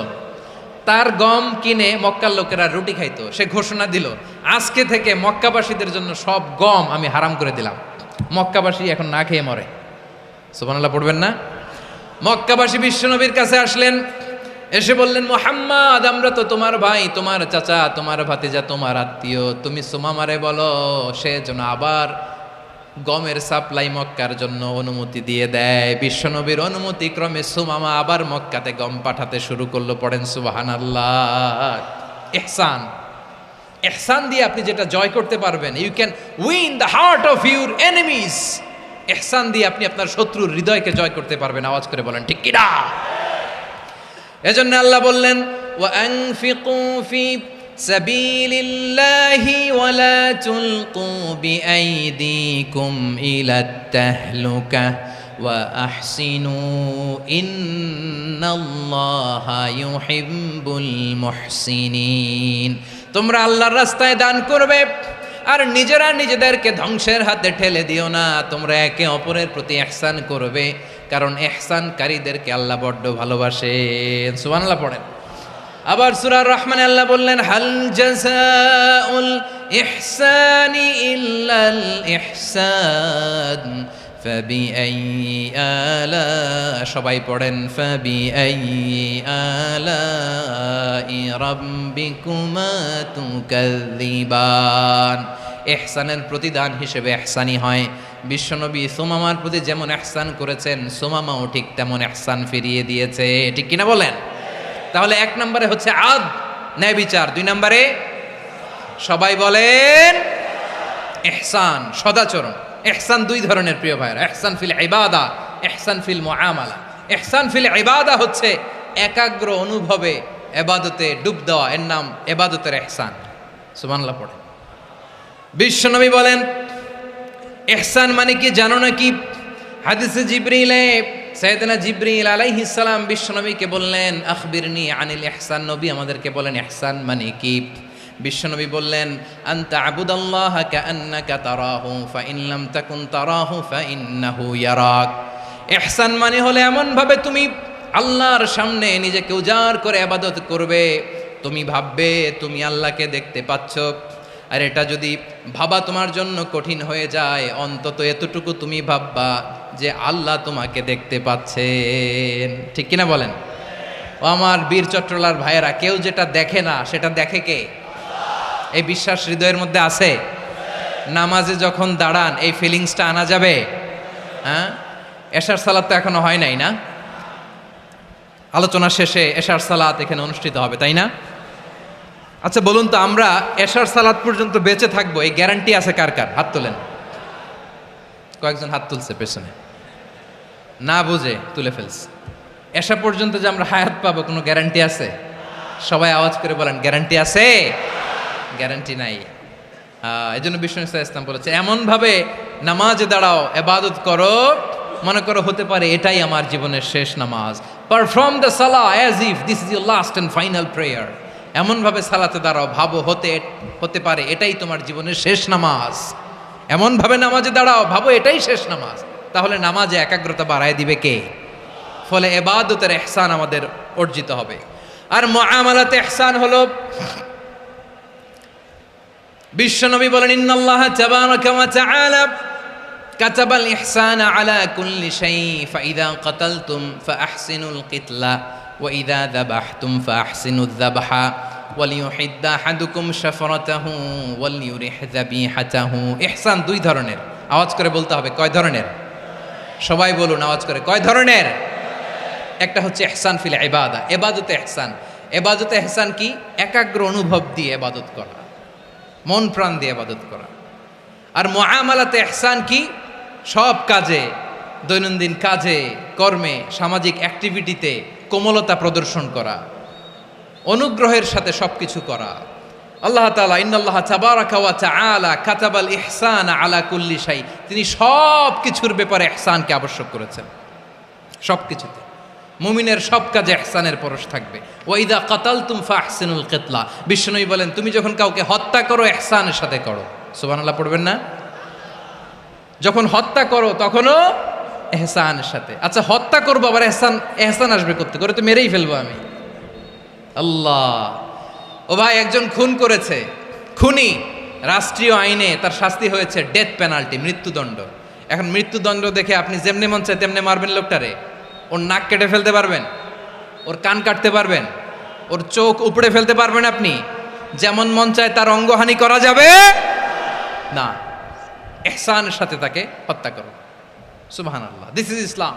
তার গম কিনে মক্কার লোকেরা রুটি খাইতো। সে ঘোষণা দিল, আজকে থেকে মক্কাবাসীদের জন্য সব গম আমি হারাম করে দিলাম, মক্কাবাসী এখন না খেয়ে মরে। সুবহানাল্লাহ পড়বেন না? মক্কাবাসী বিশ্বনবীর কাছে আসলেন, এসে বললেন, মুহাম্মদ, আমরা তো তোমার ভাই, তোমার চাচা, তোমার ভাতিজা, তোমার আত্মীয়, তুমি সুমামারে বলো সে যেন আবার গমের সাপ্লাই মক্কার জন্য অনুমতি দিয়ে দেয়। বিশ্বনবীর অনুমতি ক্রমে সুমামা আবার মক্কাতে গম পাঠাতে শুরু করলো। পড়েন সুবহানাল্লাহ। ইহসান, ইহসান দিয়ে আপনি যেটা জয় করতে পারবেন, you can win the heart of your enemies. ইহসান দিয়ে আপনি আপনার শত্রুর হৃদয়কে জয় করতে পারবেন। আওয়াজ করে বলেন ঠিক কি না? এজন্য আল্লাহ বললেন, ওয়া আনফিকু ফি সাবিলিল্লাহি ওয়া লা তুলকু বিআইদিকুম ইলাত তাহলুকা ওয়া আহসিনু ইন্নাল্লাহা ইউহিব্বুল মুহসিনিন। তোমরা আল্লাহর রাস্তায় দান করবে আর নিজেরা নিজেদেরকে ধ্বংসের হাতে ঠেলে দিও না। তোমরা একে অপরের প্রতি ইহসান করবে, কারণ ইহসানকারীদেরকে আল্লাহ বড্ড ভালোবাসেন। সুবহানাল্লাহ পড়েন। আবার সূরা রহমানে আল্লাহ বললেন, হাল জাযাউল ইহসানি ইল্লাল ইহসান ফাবিআইয়ি আলা, সবাই পড়েন, ফাবিআইয়ি আলাই রাব্বিকুমা তুকাযযিবান। ইহসানের প্রতিদান হিসেবে ইহসানি হয়। বিশ্বনবী সুমামার প্রতি যেমন ইহসান করেছেন, সুমামাও ঠিক তেমন ইহসান ফিরিয়ে দিয়েছে। ঠিক কিনা বলেন? তাহলে 1 নম্বরে হচ্ছে আদ, ন্যায় বিচার। 2 নম্বরে সবাই বলেন ইহসান, সদাচরণ। ইহসান দুই ধরনের প্রিয় ভাইরা, ইহসান ফিল ইবাদা, ইহসান ফিল মুআমালা। ইহসান ফিল ইবাদা হচ্ছে একাগ্র অনুভবে ইবাদতে ডুব দেওয়া, এর নাম ইবাদতের ইহসান। সুবহানাল্লাহ পড়ে। বিশ্বনবী বলেন ইহসান মানে কি জানো নাকি? হাদিসে জিবরিলে সাইয়েদনা জিবরিল আলাইহিস সালাম বিশ্বনবীকে বললেন আখবিরনি আনিল ইহসান। নবী আমাদেরকে বলেন ইহসান মানে কি? বিশ্বনবী বললেন আনতা আবুদাল্লাহা কাআন্নাকা তারাহু ফাইন লাম তাকুন তারাহু ফাইন্নাহু ইয়ারাক। ইহসান মানে হলো এমন ভাবে তুমি আল্লাহর সামনে নিজেকে উজাড় করে ইবাদত করবে, তুমি ভাববে তুমি আল্লাহকে দেখতে পাচ্ছ। আর এটা যদি ভাবা তোমার জন্য কঠিন হয়ে যায়, অন্তত এতটুকু তুমি ভাববা যে আল্লাহ তোমাকে দেখতে পাচ্ছেন। ঠিক কিনা বলেন? ও আমার বীর চট্টলার ভাইয়েরা, কেউ যেটা দেখে না সেটা দেখে কে? এই বিশ্বাস হৃদয়ের মধ্যে আছে? নামাজে যখন দাঁড়ান এই ফিলিংসটা আনা যাবে? হ্যাঁ, এশার সালাত তো এখনো হয় নাই না? আলোচনা শেষে এশার সালাত এখানে অনুষ্ঠিত হবে, তাই না? আচ্ছা বলুন তো, আমরা এশার সালাত পর্যন্ত বেঁচে থাকবো এই গ্যারান্টি আছে কার কার? হাত তোলেন। কয়েকজন হাত তুলছে পেছনে, না বুঝে তুলে ফেলছে। এশা পর্যন্ত যে আমরা হায়াত পাবো কোনো গ্যারান্টি আছে? সবাই আওয়াজ করে বলেন গ্যারান্টি আছে? গ্যারান্টি নাই। এই জন্য বিষ্ণু ইসলাম বলেছে এমন ভাবে নামাজে দাঁড়াও, ইবাদত করো, মনে করো হতে পারে এটাই আমার জীবনের শেষ নামাজ। পারফর্ম দ্য সালাহ as if this is your last and final prayer. এমন ভাবে সালাতে দাঁড়াও, ভাবো হতে পারে এটাই তোমার জীবনের শেষ নামাজ। এমন ভাবে নামাজে দাঁড়াও, ভাবো এটাই শেষ নামাজ। তাহলে নামাজে একাগ্রতা বাড়ায় দিবে কে? ফলে ইবাদতের ইহসান আমাদের অর্জিত হবে। আর মুআমালাতে ইহসান হলো, বিশ্বনবী বলেন ইন্নাল্লাহা তাবারাকা ওয়া তাআলা কাতাবাল ইহসানা আলা কুল্লি শাই ফাইদা কাতালতুম ফাআহসিনুল কিতলা ওয়া ইযা যাবাহতুম ফাআহসিনুয যাবহা ওয়ালিয়ুহিদ্দা আহাদুকুম শাফরাতাহু ওয়ালিয়ুরিহ যাবিহাতাহু। ইহসান দুই ধরনের, আওয়াজ করে বলতে হবে। কয় ধরনের? সবাই বলুন আওয়াজ করে, কয় ধরনের? একটা হচ্ছে ইহসান ফিল ইবাদা, ইবাদতে ইহসান। ইবাদতে ইহসান কি? একাগ্র অনুভব দিয়ে ইবাদত করা, মন প্রাণ দিয়ে ইবাদত করা। আর মুআমালাতে ইহসান কি? সব কাজে, দৈনন্দিন কাজে, কর্মে, সামাজিক অ্যাক্টিভিটিতে কোমলতা প্রদর্শন করা, অনুগ্রহের সাথে সবকিছু করা। আল্লাহ তাআলা ইন্নাল্লাহা তাবারাকা ওয়া তাআলা কাতাবাল ইহসানা আলা কুল্লি শাই, তিনি সব কিছুর ব্যাপারে ইহসানকে আবশ্যক করেছেন। সব কিছুতে মুমিনের সব কাজে ইহসানের পরশ থাকবে। ওয়া ইযা কাতালতুম ফাহসিনুল কিতলা, বিশ্বনবী বলেন তুমি যখন কাউকে হত্যা করো ইহসানের সাথে করো। সুবহানাল্লাহ পড়বেন না? যখন হত্যা করো তখনও ইহসানের সাথে। আচ্ছা হত্যা করবো আবার ইহসান আসবে করতে করে, তো মেরেই ফেলবো আমি। আল্লাহ, ও ভাই একজন খুন করেছে, খুনি, রাষ্ট্রীয় আইনে তার শাস্তি হয়েছে ডেথ পেনাল্টি, মৃত্যুদণ্ড। এখন মৃত্যুদণ্ড দেখে আপনি যেমনি মন চায় তেমনি মারবেন লোকটারে? ওর নাক কেটে ফেলতে পারবেন? ওর কান কাটতে পারবেন? ওর চোখ উপড়ে ফেলতে পারবেন আপনি? যেমন মন চায় তার অঙ্গহানি করা যাবে না। ইহসানের সাথে তাকে হত্যা করো। সুবহানাল্লাহ, this is Islam,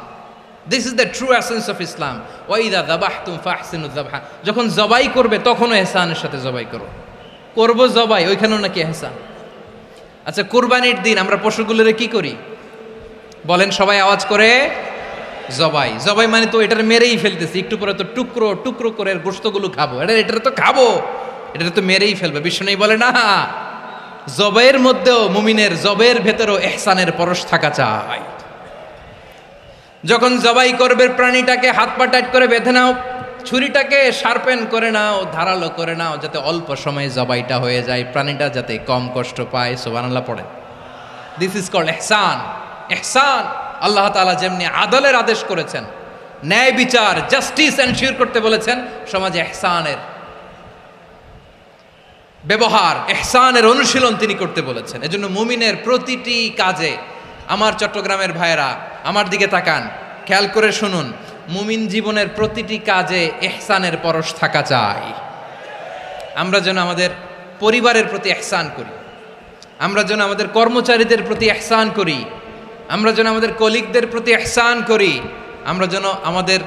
this is the true essence of Islam. ওয়া ইযা যাবাহতুম ফাহসিনুয যাবহা, যখন জবাই করবে তখনও ইহসানের সাথে জবাই করো। করব জবাই, ওইখানেও নাকি ইহসান। আচ্ছা কুরবানির দিন আমরা পশুগুলোরে কি করি বলেন সবাই আওয়াজ করে? জবাই। জবাই মানে তো এটার মেরেই ফেলতেছি, একটু পরে তো টুকরো টুকরো করে গোশতগুলো খাবো, এটা তো খাবো, এটা তো মেরেই ফেলবে। বিষ্ণু বলে না, জবাইয়ের মধ্যেও মুমিনের জবাইয়ের ভেতরেও ইহসানের পরশ থাকা চাই। যখন জবাই করবে প্রাণীটাকে হাত পা টাইট করে বেঁধে নাও, ছুরিটাকে শার্পেন করে নাও, ধারালো করে নাও, যাতে অল্প সময়ে জবাইটা হয়ে যায়, প্রাণীটা যাতে কম কষ্ট পায়। সুবহানাল্লাহ পড়ে। দিস ইজ কল্ড ইহসান। ইহসান আল্লাহ তাআলা যেমনি আদলের আদেশ করেছেন, ন্যায় বিচার, জাস্টিস এনশিওর করতে বলেছেন, সমাজে ইহসানের ব্যবহার, ইহসানের অনুশীলন তিনি করতে বলেছেন। এজন্য মুমিনের প্রতিটি কাজে, আমার চট্টগ্রামের ভাইয়েরা আমার দিকে তাকান, খেয়াল করে শুনুন, মুমিন জীবনের প্রতিটি কাজে ইহসানের পরশ থাকা চাই। আমরা যেন আমাদের পরিবারের প্রতি ইহসান করি, আমরা যেন আমাদের কর্মচারীদের প্রতি ইহসান করি, আমরা যেন আমাদের কলিগদের প্রতি ইহসান করি, আমরা যেন আমাদের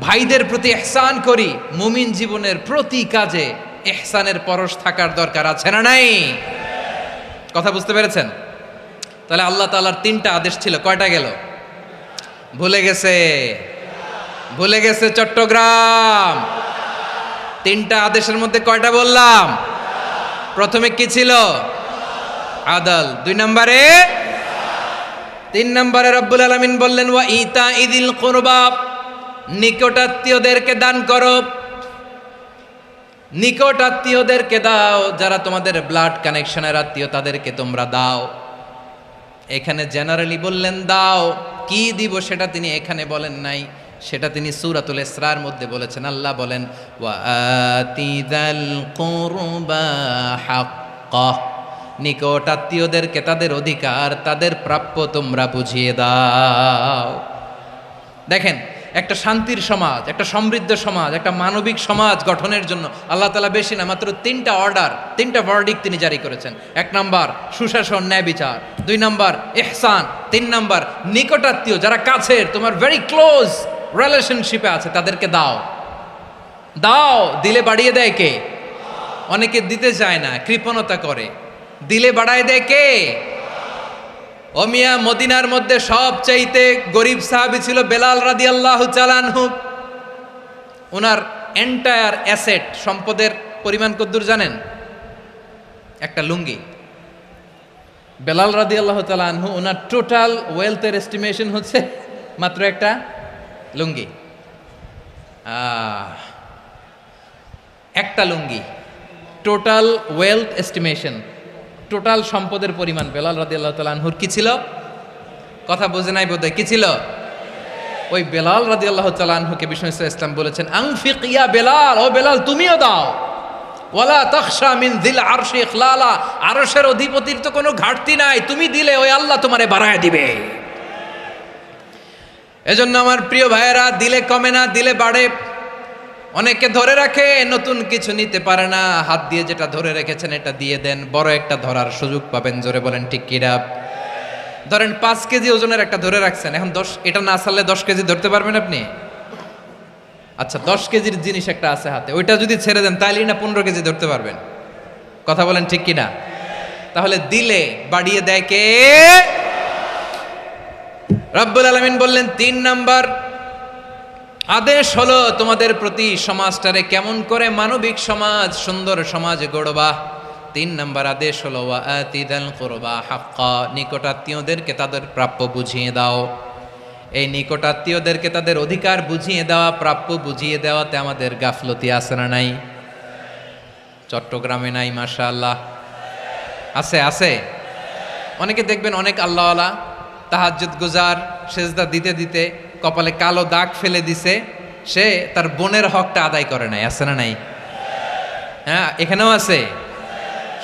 ভাইদের প্রতি ইহসান করি। মুমিন জীবনের প্রতি কাজে ইহসানের পরশ থাকার দরকার আছে না নাই? কথা বুঝতে পেরেছেন? তাহলে আল্লাহ তাআলার 3টা আদেশ ছিল, কয়টা গেল? ভুলে গেছে, ভুলে গেছে চট্টগ্রাম। 3টা আদেশের মধ্যে কয়টা বললাম? প্রথমে কি ছিল? আদল। 2 নম্বরে, 3 নম্বরে রব্বুল আলামিন বললেন ওয়া ইতা ইদিল কুরবা, নিকটাত্মীয়দেরকে দান করো। নিকটাত্মীয়দেরকে দাও, যারা তোমাদের ব্লাড কানেকশনের আত্মীয় তাদেরকে তোমরা দাও। এখানে জেনারেলি বললেন দাও, কি দিব সেটা তিনি এখানে বলেন নাই, সেটা তিনি সূরাতুল ইসরার মধ্যে বলেছেন। আল্লাহ বলেন ওয়া আতিযাল কুরবা হাক্কাহ, নিকটাত্মীয়দেরকে তাদের অধিকার, তাদের প্রাপ্য তোমরা বুঝিয়ে দাও। দেখেন, একটা শান্তির সমাজ, একটা সমৃদ্ধ সমাজ, একটা মানবিক সমাজ গঠনের জন্য আল্লাহ তাআলা বেশি না, মাত্র 3টা অর্ডার, 3টা ভার্ডিক্ট তিনি জারি করেছেন। 1 নাম্বার সুশাসন, ন্যায় বিচার। 2 নাম্বার ইহসান। 3 নাম্বার নিকটাত্মীয়, যারা কাছের, তোমার ভেরি ক্লোজ রিলেশনশিপে আছে, তাদেরকে দাও। দাও, দিলে বাড়িয়ে দেয় কে? অনেকে দিতে চায় না, কৃপণতা করে। দিলে বাড়ায় দেয় কে? ওমিয়া, মদিনার মধ্যে সবচাইতে গরিব সাহাবী ছিল বেলাল রাদিয়াল্লাহু তাআলা আনহু। ওনার এন্টায়ার অ্যাসেট, সম্পদের পরিমাণ কতদূর জানেন? একটা লুঙ্গি। বেলাল রাদিয়াল্লাহু তাআলা আনহু, ওনার টোটাল ওয়েলথের এস্টিমেশন হচ্ছে মাত্র একটা লুঙ্গি। একটা লুঙ্গি, টোটাল ওয়েলথ এস্টিমেশন, টোটাল সম্পদের পরিমাণ বেলাল রাদিয়াল্লাহু তাআলা আনহুর কি ছিল? কথা বোঝে নাই বোধহয়, কি ছিল? ওই বেলাল রাদিয়াল্লাহু তাআলা আনহুকে বিষ্ণু ইসলাম বলেছেন আনফিক ইয়া বেলাল, ও বেলাল তুমিও দাও। ওয়ালা তাখশা মিন যিল আরশি ইখলালা, আরশের অধিপতির তো কোনো ঘাটতি নাই, তুমি দিলে ওই আল্লাহ তোমারে বাড়ায় দিবে। এজন্য আমার প্রিয় ভাইয়েরা, দিলে কমে না, দিলে বাড়ে। অনেকে ধরে রাখে, নতুন কিছু নিতে পারে না, হাত দিয়ে যেটা ধরে রেখেছেন এটা দিয়ে দেন, বড় একটা ধরার সুযোগ পাবেন। জোরে বলেন ঠিক কিনা? ধরেন 5 কেজি ওজনের একটা ধরে রাখছেন, এখন 10, এটা না ছাড়লে 10 কেজি ধরতে পারবেন আপনি? আচ্ছা, 10 কেজির জিনিস একটা আছে হাতে, ওইটা যদি ছেড়ে দেন তাইলেই না 15 কেজি ধরতে পারবেন। কথা বলেন ঠিক কিনা? তাহলে দিলে বাড়িয়ে দেয় কে? রব্বুল আলামিন বললেন 3 নাম্বার আদেশ হলো তোমাদের প্রতি সমাজটারে কেমন করে মানবিক সমাজ, সুন্দর সমাজ গড়বা। 3 নাম্বার আদেশ হলো ওয়া আতিযাল কুরবা হাক্কা, নিকটাত্মীয়দেরকে তাদের প্রাপ্য বুঝিয়ে দাও। এই নিকটাত্মীয়দেরকে তাদের অধিকার বুঝিয়ে দেওয়া, প্রাপ্য বুঝিয়ে দেওয়াতে আমাদের গাফলতি আছে না নাই? চট্টগ্রামে নাই? মাশাআল্লাহ আছে, আছে। অনেকে দেখবেন অনেক আল্লাহওয়ালা, তাহাজ্জুদ গুজার, সেজদা দিতে দিতে কপালে কালো দাগ ফেলে দিছে, সে তার বোনের হকটা আদায় করে নাই। আছে না নাই? হ্যাঁ, এখানেও আছে।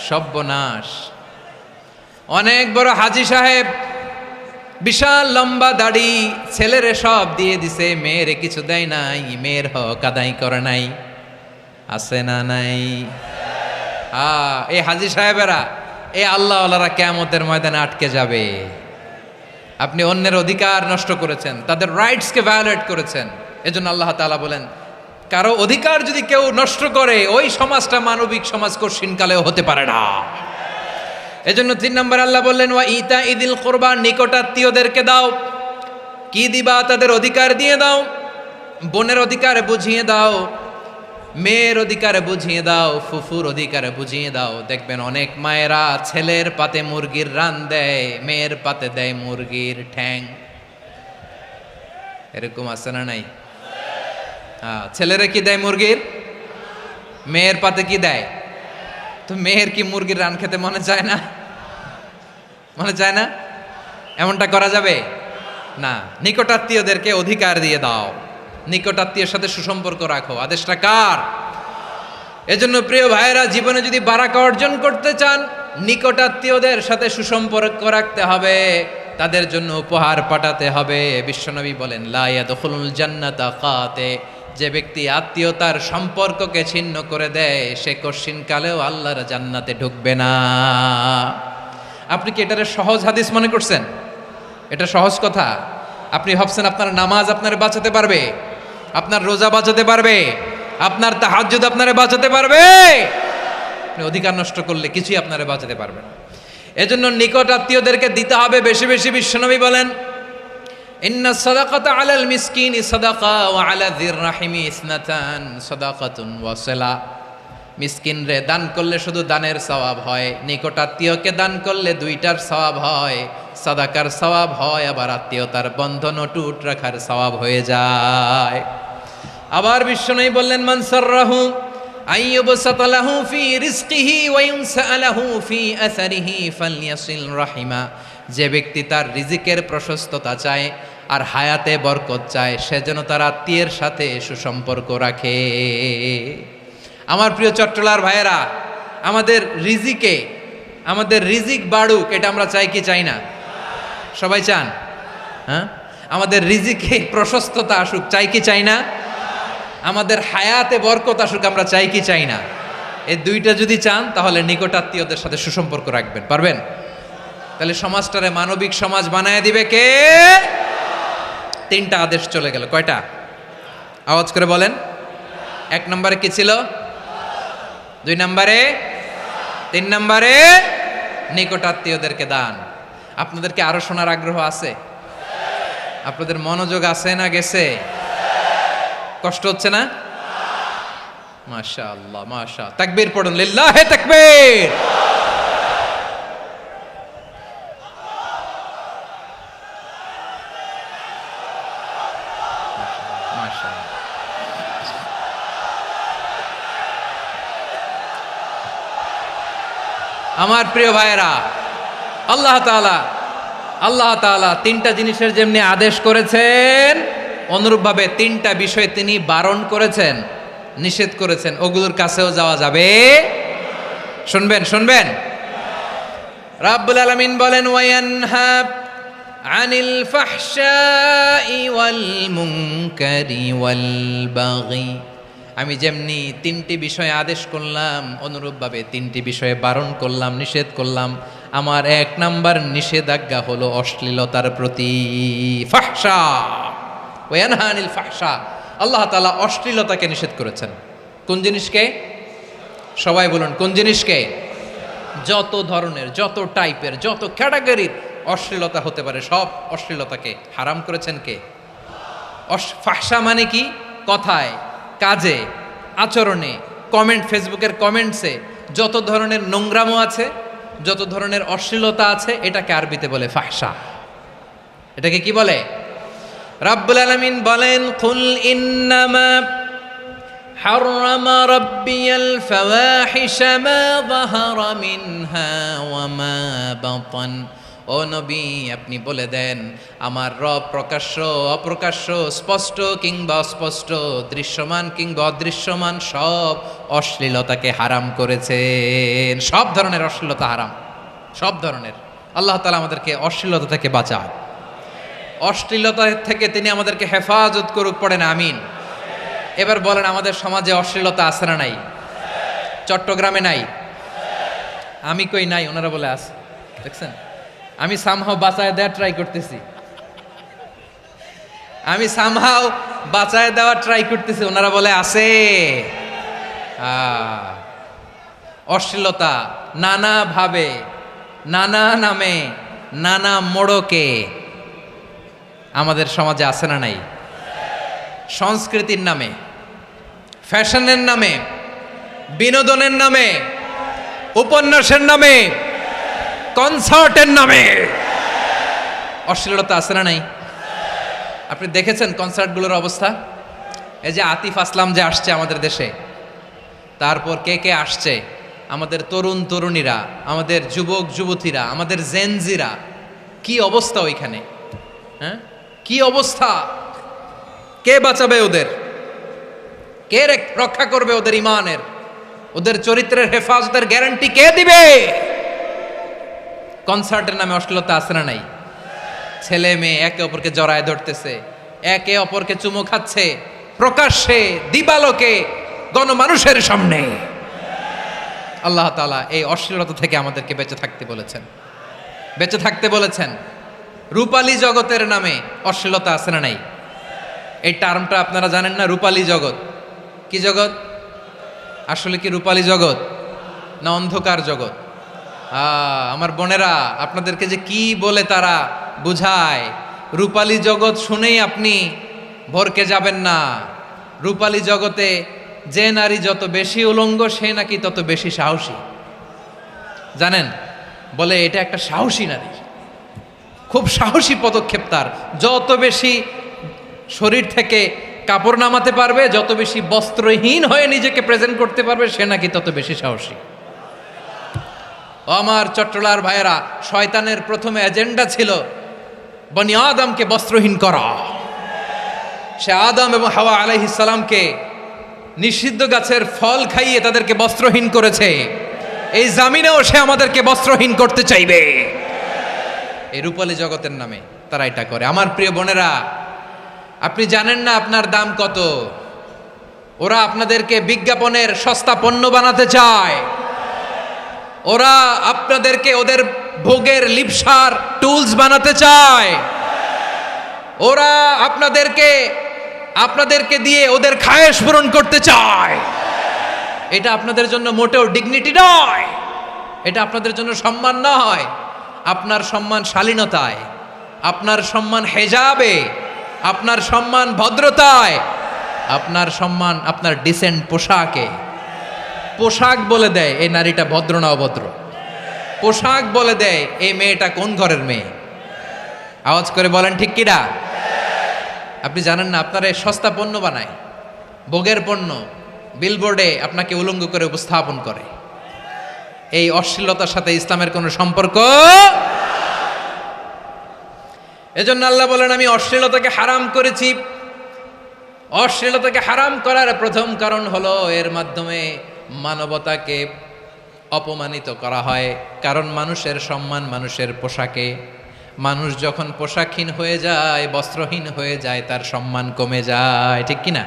সর্বনাশ। অনেক বড় হাজী সাহেব, বিশাল লম্বা দাড়ি, ছেলেরে সব দিয়ে দিছে, মেয়েরে কিছু দেয় নাই, মেয়ের হক আদায় করে নাই। আছে না নাই? এই হাজী সাহেবেরা, এই আল্লাহওয়ালারা কিয়ামতের ময়দানে আটকে যাবে। আপনি অন্যের অধিকার নষ্ট করেছেন, তাদের রাইটসকে ভায়োলেট করেছেন। এজন্য আল্লাহ তাআলা বলেন, কারো অধিকার যদি কেউ নষ্ট করে, ওই সমাজটা মানবিক সমাজ কঠিনকালেও হতে পারে না। এজন্য 3 নম্বর আল্লাহ বললেন ওয়া ইতা ইদিল কুরবা, নিকটাত্মীয়দেরকে দাও। কি দিবা? তাদের অধিকার দিয়ে দাও। বোনের অধিকার বুঝিয়ে দাও, মেয়ের অধিকার বুঝিয়ে দাও, ফুফুর অধিকার বুঝিয়ে দাও। দেখবেন অনেক মায়েরা ছেলের পাতে মুরগির রান দেয়, মেয়ের পাতে দেয় মুরগির ঠ্যাং। এরকম আছে না নাই? ছেলেরা কি দেয়? মুরগির। মেয়ের পাতে কি দেয়? তো মেয়ের কি মুরগির রান খেতে মনে চায় না? মনে চায় না? এমনটা করা যাবে না। নিকটাত্মীয়দেরকে অধিকার দিয়ে দাও, নিকটাত্মীয়ের সাথে সুসম্পর্ক রাখো। আদেশটা কার? এজন্য প্রিয় ভাইয়েরা, জীবনে যদি বারাকা অর্জন করতে চান, নিকটাত্মীয়দের সাথে সুসম্পর্ক রাখতে হবে, তাদের জন্য উপহার পাঠাতে হবে। বিশ্বনবী বলেন লা ইয়াদখুলুল জান্নাতা কাতে, যে ব্যক্তি আত্মীয়তার সম্পর্ককে ছিন্ন করে দেয়, সে কঠিনকালেও আল্লাহর জান্নাতে ঢুকবে না। আপনি কি এটারে সহজ হাদিস মনে করছেন? এটা সহজ কথা? আপনি ভাবছেন আপনার নামাজ আপনারে বাঁচাতে পারবে, আপনার রোজা বাঁচাতে পারবে, আপনার তাহাজ্জুদ আপনারে বাঁচাতে পারবে? আপনি অধিকার নষ্ট করলে কিছুই আপনারে বাঁচাতে পারবে না। এজন্য নিকট আত্মীয়দেরকে দিতে হবে বেশি বেশি। বিশ্বনবী বলেন, ইন্না সাদাকাতা আলাল মিসকিনি সাদাকা ওয়া আলা যির রাহিমি ইসনাতান সাদাকাতুন ওয়া সিলা। মিসকিন রে দান করলে শুধু দানের সওয়াব হয়, নিকট আত্মীয়কে দান করলে দুইটার সওয়াব হয়, সাদাকার সওয়াব হয়, আবার আত্মীয়তার বন্ধন অটুট রাখার সওয়াব হয়ে যায়। আবার বিশ্বনবী বললেন, মান সাররাহু আইয়ুবসাতা লাহু ফি রিজকিহি ওয়া ইউনসা লাহু ফি আসারিহি ফালইয়াসিল রাহিমা। যে ব্যক্তি তার রিজিকের প্রশস্ততা চায় আর হায়াতে বরকত চায়, সে যেন তার আত্মীয়ের সাথে সুসম্পর্ক রাখে। আমার প্রিয় চট্টলার ভাইয়েরা, আমাদের রিজিক বাড়ুক, এটা আমরা চাই কি চাই না? সবাই চান? হ্যাঁ, আমাদের রিজিকে প্রশস্ততা আসুক, চাই কি চাই না? আমাদের হায়াতে বরকত আসুক, আমরা চাই কি চাই না? এই দুইটা যদি চান তাহলে নিকট আত্মীয়দের সাথে সুসম্পর্ক রাখবেন, পারবেন? তাহলে সমাজটারে মানবিক সমাজ বানায় দিবে কে? তিনটা আদেশ চলে গেল। কয়টা? আওয়াজ করে বলেন। 1 নম্বরে কি ছিল? 2 নম্বরে, 3 নম্বরে নিকট আত্মীয়দেরকে দান। আপনাদেরকে আরো শোনার আগ্রহ আছে? আপনাদের মনোযোগ আছে না গেছে? কষ্ট হচ্ছে না? মাশাআল্লাহ, মাশাআল্লাহ। তাকবীর পড়ুন, লিল্লাহে তাকবীর। আমার প্রিয় ভাইয়েরা, আল্লাহ তাআলা 3টা জিনিসের যেমনি আদেশ করেছেন, অনুরূপভাবে 3টা বিষয় তিনি বারণ করেছেন, নিষেধ করেছেন। ওগুলোর কাছেও যাওয়া যাবে। শুনবেন। রাব্বুল আলামিন বলেন, ওয়ায়ানহা আনিল ফাহশাই ওয়াল মুনকারি ওয়াল বাগি। আমি যেমনি 3টি বিষয়ে আদেশ করলাম, অনুরূপভাবে 3টি বিষয়ে বারণ করলাম, নিষেধ করলাম। আমার 1 নাম্বার নিষেধাজ্ঞা হলো অশ্লীলতার প্রতি। ফাহশা, ওয়ায়ানহা আনিল ফাহশা। আল্লাহ তাআলা অশ্লীলতাকে নিষেধ করেছেন। কোন জিনিসকে? সবাই বলুন, কোন জিনিসকে? যত ধরনের, যত টাইপের, যত ক্যাটাগরির অশ্লীলতা হতে পারে, সব অশ্লীলতাকে হারাম করেছেন কে? ফাহশা মানে কি? কথায়, কাজে, আচরণে, কমেন্ট, ফেসবুকের কমেন্টসে যত ধরনের নোংরামো আছে, যত ধরনের অশ্লীলতা আছে, এটাকে আরবিতে বলে ফাহশা। এটাকে কি বলে? রাব্বুল আলামিন বলেন, কুল ইন্নামা হাররামা রাব্বিয়াল ফাওয়াহিশা মা যাহারা মিনহা ওয়া মা বাতান। ও নবী, আপনি বলে দেন, আমার রব প্রকাশ্য, অপ্রকাশ্য, স্পষ্ট কিংবা অস্পষ্ট, দৃশ্যমান কিংবা অদৃশ্যমান সব অশ্লীলতাকে হারাম করেছেন। সব ধরনের অশ্লীলতা হারাম, সব ধরনের। আল্লাহ তাআলা আমাদেরকে অশ্লীলতা থেকে বাঁচান, অশ্লীলতা থেকে তিনি আমাদেরকে হেফাজত করুক। পড়েন আমিন। এবার বলেন, আমাদের সমাজে অশ্লীলতা আছে না নাই? চট্টগ্রামে নাই? আমি কই নাই, ওনারা বলে আছে। দেখছেন, আমি সামহাও বাঁচায় দেওয়ার ট্রাই করতেছি, ওনারা বলে আছে। অশ্লীলতা নানা ভাবে, নানা নামে, নানা মোড়কে আমাদের সমাজে আছে না নাই? সংস্কৃতির নামে, ফ্যাশনের নামে, বিনোদনের নামে, উপন্যাসের নামে, কনসার্টের নামে অশ্লীলতা আছে না নাই? আপনি দেখেছেন কনসার্টগুলোর অবস্থা? এই যে আতিফ আসলাম যে আসছে আমাদের দেশে, তারপর কে কে আসছে, আমাদের তরুণ তরুণীরা, আমাদের যুবক যুবতীরা, আমাদের জেনজিরা, কি অবস্থা ওইখানে? হ্যাঁ, কি অবস্থা? কে বাঁচাবে ওদের? কে রক্ষা করবে ওদের ইমানের, ওদের চরিত্রের হেফাজতের গ্যারান্টি কে দিবে? কনসার্টের নামে অশ্লীলতা আছে না নাই? ছেলে মেয়ে একে অপরকে জড়ায় ধরতেছে, একে অপরকে চুমু খাচ্ছে, প্রকাশ্যে, দিবালোকে, গণমানুষের সামনে। আল্লাহ তাআলা এই অশ্লীলতা থেকে আমাদেরকে বেঁচে থাকতে বলেছেন, বেঁচে থাকতে বলেছেন। রূপালী জগতের নামে অশ্লীলতা আছে না নাই? এই টার্মটা আপনারা জানেন না? রূপালী জগৎ কি জগৎ? আসলে কি রূপালী জগৎ না অন্ধকার জগৎ? আমার বোনেরা, আপনাদেরকে যে কি বলে তারা বুঝায়, রূপালী জগৎ শুনেই আপনি ভরকে যাবেন না। রূপালী জগতে যে নারী যত বেশি উলঙ্গ সে নাকি তত বেশি সাহসী। জানেন, বলে এটা একটা সাহসী নারী, খুব সাহসী পদক্ষেপ তার। যত বেশি শরীর থেকে কাপড় নামাতে পারবে, যত বেশি বস্ত্রহীন হয়ে নিজেকে প্রেজেন্ট করতে পারবে, সে নাকি তত বেশি সাহসী। আমার চট্টলার ভাইয়েরা, শয়তানের প্রথমে এজেন্ডা ছিল বনি আদমকে বস্ত্রহীন করা। সে আদম এবং হাওয়া আলাইহিস সালামকে নিষিদ্ধ গাছের ফল খাইয়ে তাদেরকে বস্ত্রহীন করেছে। এই জামিনেও সে আমাদেরকে বস্ত্রহীন করতে চাইবে। এই রূপালী জগতের নামে তারা এটা করে। আমার প্রিয় বোনেরা, আপনি জানেন না আপনার দাম কত। ওরা আপনাদেরকে বিজ্ঞাপনের সস্তা পণ্য বানাতে চায়। ওরা আপনাদেরকে ওদের ভোগের লিপসার টুলস বানাতে চায়। ওরা আপনাদেরকে দিয়ে ওদের খায়েশ পূরণ করতে চায়। এটা আপনাদের জন্য মোটেও ডিগনিটি নয়, এটা আপনাদের জন্য সম্মান নয়। আপনার সম্মান শালীনতায়, আপনার সম্মান হেজাবে, আপনার সম্মান ভদ্রতায়, আপনার সম্মান আপনার ডিসেন্ট পোশাকে। পোশাক বলে দেয় এই নারীটা ভদ্র না অভদ্র। পোশাক বলে দেয় এই মেয়েটা কোন ঘরের মেয়ে। আওয়াজ করে বলেন ঠিক কিনা? আপনি জানেন না, আপনারা সস্তা পণ্য বানায়, ভোগের পণ্য, বিলবোর্ডে আপনাকে উলঙ্গ করে উপস্থাপন করে। এই অশ্লীলতার সাথে ইসলামের কোনো সম্পর্ক। এজন্য আল্লাহ বলেন, আমি অশ্লীলতাকে হারাম করেছি। অশ্লীলতাকে হারাম করার প্রথম কারণ হলো এর মাধ্যমে মানবতাকে অপমানিত করা হয়। কারণ মানুষের সম্মান মানুষের পোশাকে। মানুষ যখন পোশাকহীন হয়ে যায়, বস্ত্রহীন হয়ে যায়, তার সম্মান কমে যায়। ঠিক কিনা?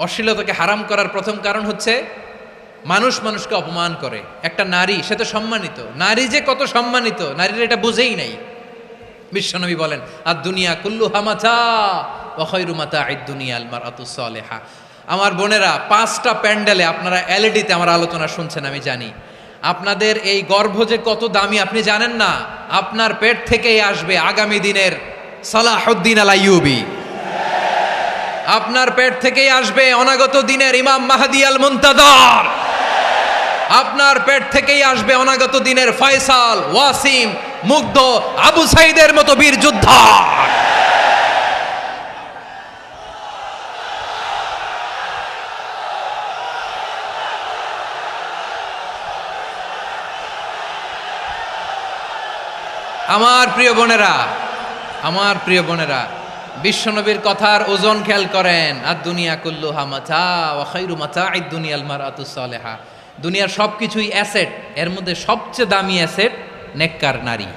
অশ্লীলতাকে হারাম করার প্রথম কারণ হচ্ছে মানুষ মানুষকে অপমান করে। একটা নারী, সে তো সম্মানিত। নারী যে কত সম্মানিত, নারীর এটা বুঝেই নাই। বিশ্বনবী বলেন, আর দুনিয়া কুল্লুহা মাতা ওয়া খায়রু মাতা'আদ দুনিয়া আল মারআতুস সালিহা। আমার বোনেরা, 5টা প্যান্ডেলে আপনারা এলইডিতে আমার আলোচনা শুনছেন, আমি জানি। আপনাদের এই গর্ভ যে কত দামি আপনি জানেন না। আপনার পেট থেকেই আসবে আগামী দিনের সালাহুদ্দিন আল আইয়ুবী। আপনার পেট থেকেই আসবে অনাগত দিনের ইমাম মাহদী আল মুনতাজার। আপনার পেট থেকেই আসবে অনাগত দিনের ফয়সাল, ওয়াসিম, মুগ্ধ, আবু সাইদের মতো বীর যোদ্ধা। আমার প্রিয় বোনেরা, আমার প্রিয় বোনেরা, বিশ্বনবীর কথার ওজন খেয়াল করেন। আর দুনিয়া কুল্লুহা মাতা ওয়া খায়রু মাতা'আদ দুনিয়া আল মারআতুস সালিহা। দুনিয়ার সবকিছুই অ্যাসেট, এর মধ্যে সবচেয়ে দামি অ্যাসেট নেককার নারী।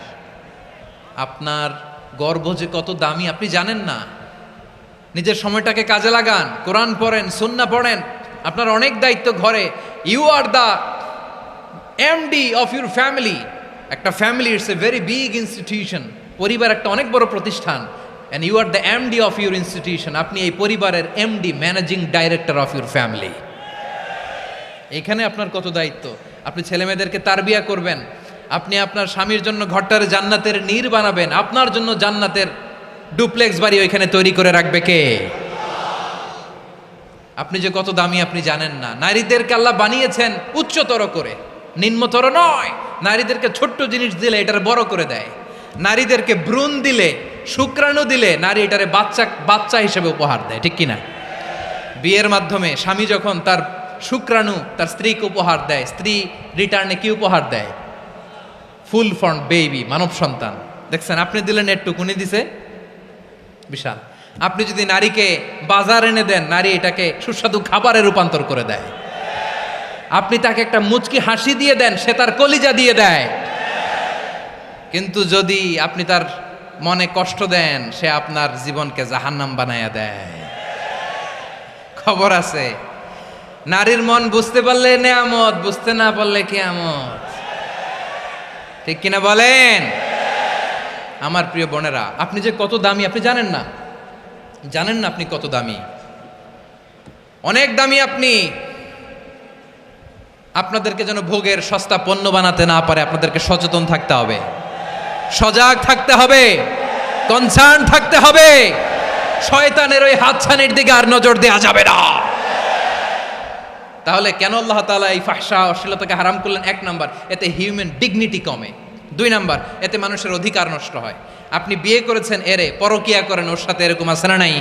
আপনার গর্ভ যে কত দামি আপনি জানেন না। নিজের সময়টাকে কাজে লাগান, কোরআন পড়েন, সুন্নাহ পড়েন। আপনার অনেক দায়িত্ব ঘরে। You are the MD of your family. একটা family it's a very big institution. পরিবার একটা অনেক বড় প্রতিষ্ঠান। And you are the MD of your institution. আপনি এই পরিবারের MD, managing director of your family. এখানে আপনার কত দায়িত্ব। আপনি ছেলেমেয়েদেরকে তারবিয়া করবেন। আপনি আপনার স্বামীর জন্য ঘরটারে জান্নাতের নীর বানাবেন। আপনার জন্য জান্নাতের ডুপ্লেক্স বাড়ি ওইখানে তৈরি করে রাখবে কে? আপনি যে কত দামি আপনি জানেন না। নারীদেরকে আল্লাহ বানিয়েছেন উচ্চতর করে, নিম্নতর নয়। নারীদেরকে ছোট্ট জিনিস দিলে এটার বড় করে দেয়। নারীদেরকে ভ্রূণ দিলে, শুক্রাণু দিলে নারী এটারে বাচ্চা হিসেবে উপহার দেয়। ঠিক কিনা? বিয়ের মাধ্যমে স্বামী যখন তার শুক্রাণু তার স্ত্রীকে উপহার দেয়, স্ত্রী রিটার্নে কি উপহার দেয়? ফুল ফর্ম বেবি, মানব সন্তান। দেখছেন, আপনি দিলেন একটুকুনি, দিছে বিশাল। আপনি যদি নারীকে বাজার এনে দেন, নারী এটাকে সুস্বাদু খাবারে রূপান্তর করে দেয়। আপনি তাকে একটা মুচকি হাসি দিয়ে দেন, সে তার কলিজা দিয়ে দেয়। কিন্তু যদি আপনি তার মনে কষ্ট দেন, সে আপনার জীবনকে জাহান্নাম বানায়া দেয়। খবর আছে, নারীর মন বুঝতে পারলে নেয়ামত, বুঝতে না পারলে কিয়ামত। ঠিক কিনা বলেন? আমার প্রিয় বোনেরা, আপনি যে কত দামি আপনি জানেন না। জানেন না আপনি কত দামি, অনেক দামি আপনি। আপনাদেরকে যেন ভোগের সস্তা পণ্য বানাতে না পারে, আপনাদেরকে সচেতন থাকতে হবে, সজাগ থাকতে হবে, কনসার্ন থাকতে হবে। শয়তানের ওই হাতছানির দিকে আর নজর দেওয়া যাবে না। তাহলে কেন আল্লাহ তাআলা এই ফাহশা অশ্লীলতাকে হারাম করলেন? এক নাম্বার, এতে হিউম্যান ডিগনিটি কমে। দুই নাম্বার, এতে মানুষের অধিকার নষ্ট হয়। আপনি বিয়ে করেছেন, এরে পরকিয়া করেন, ওর সাথে এরকম আছে না নাই?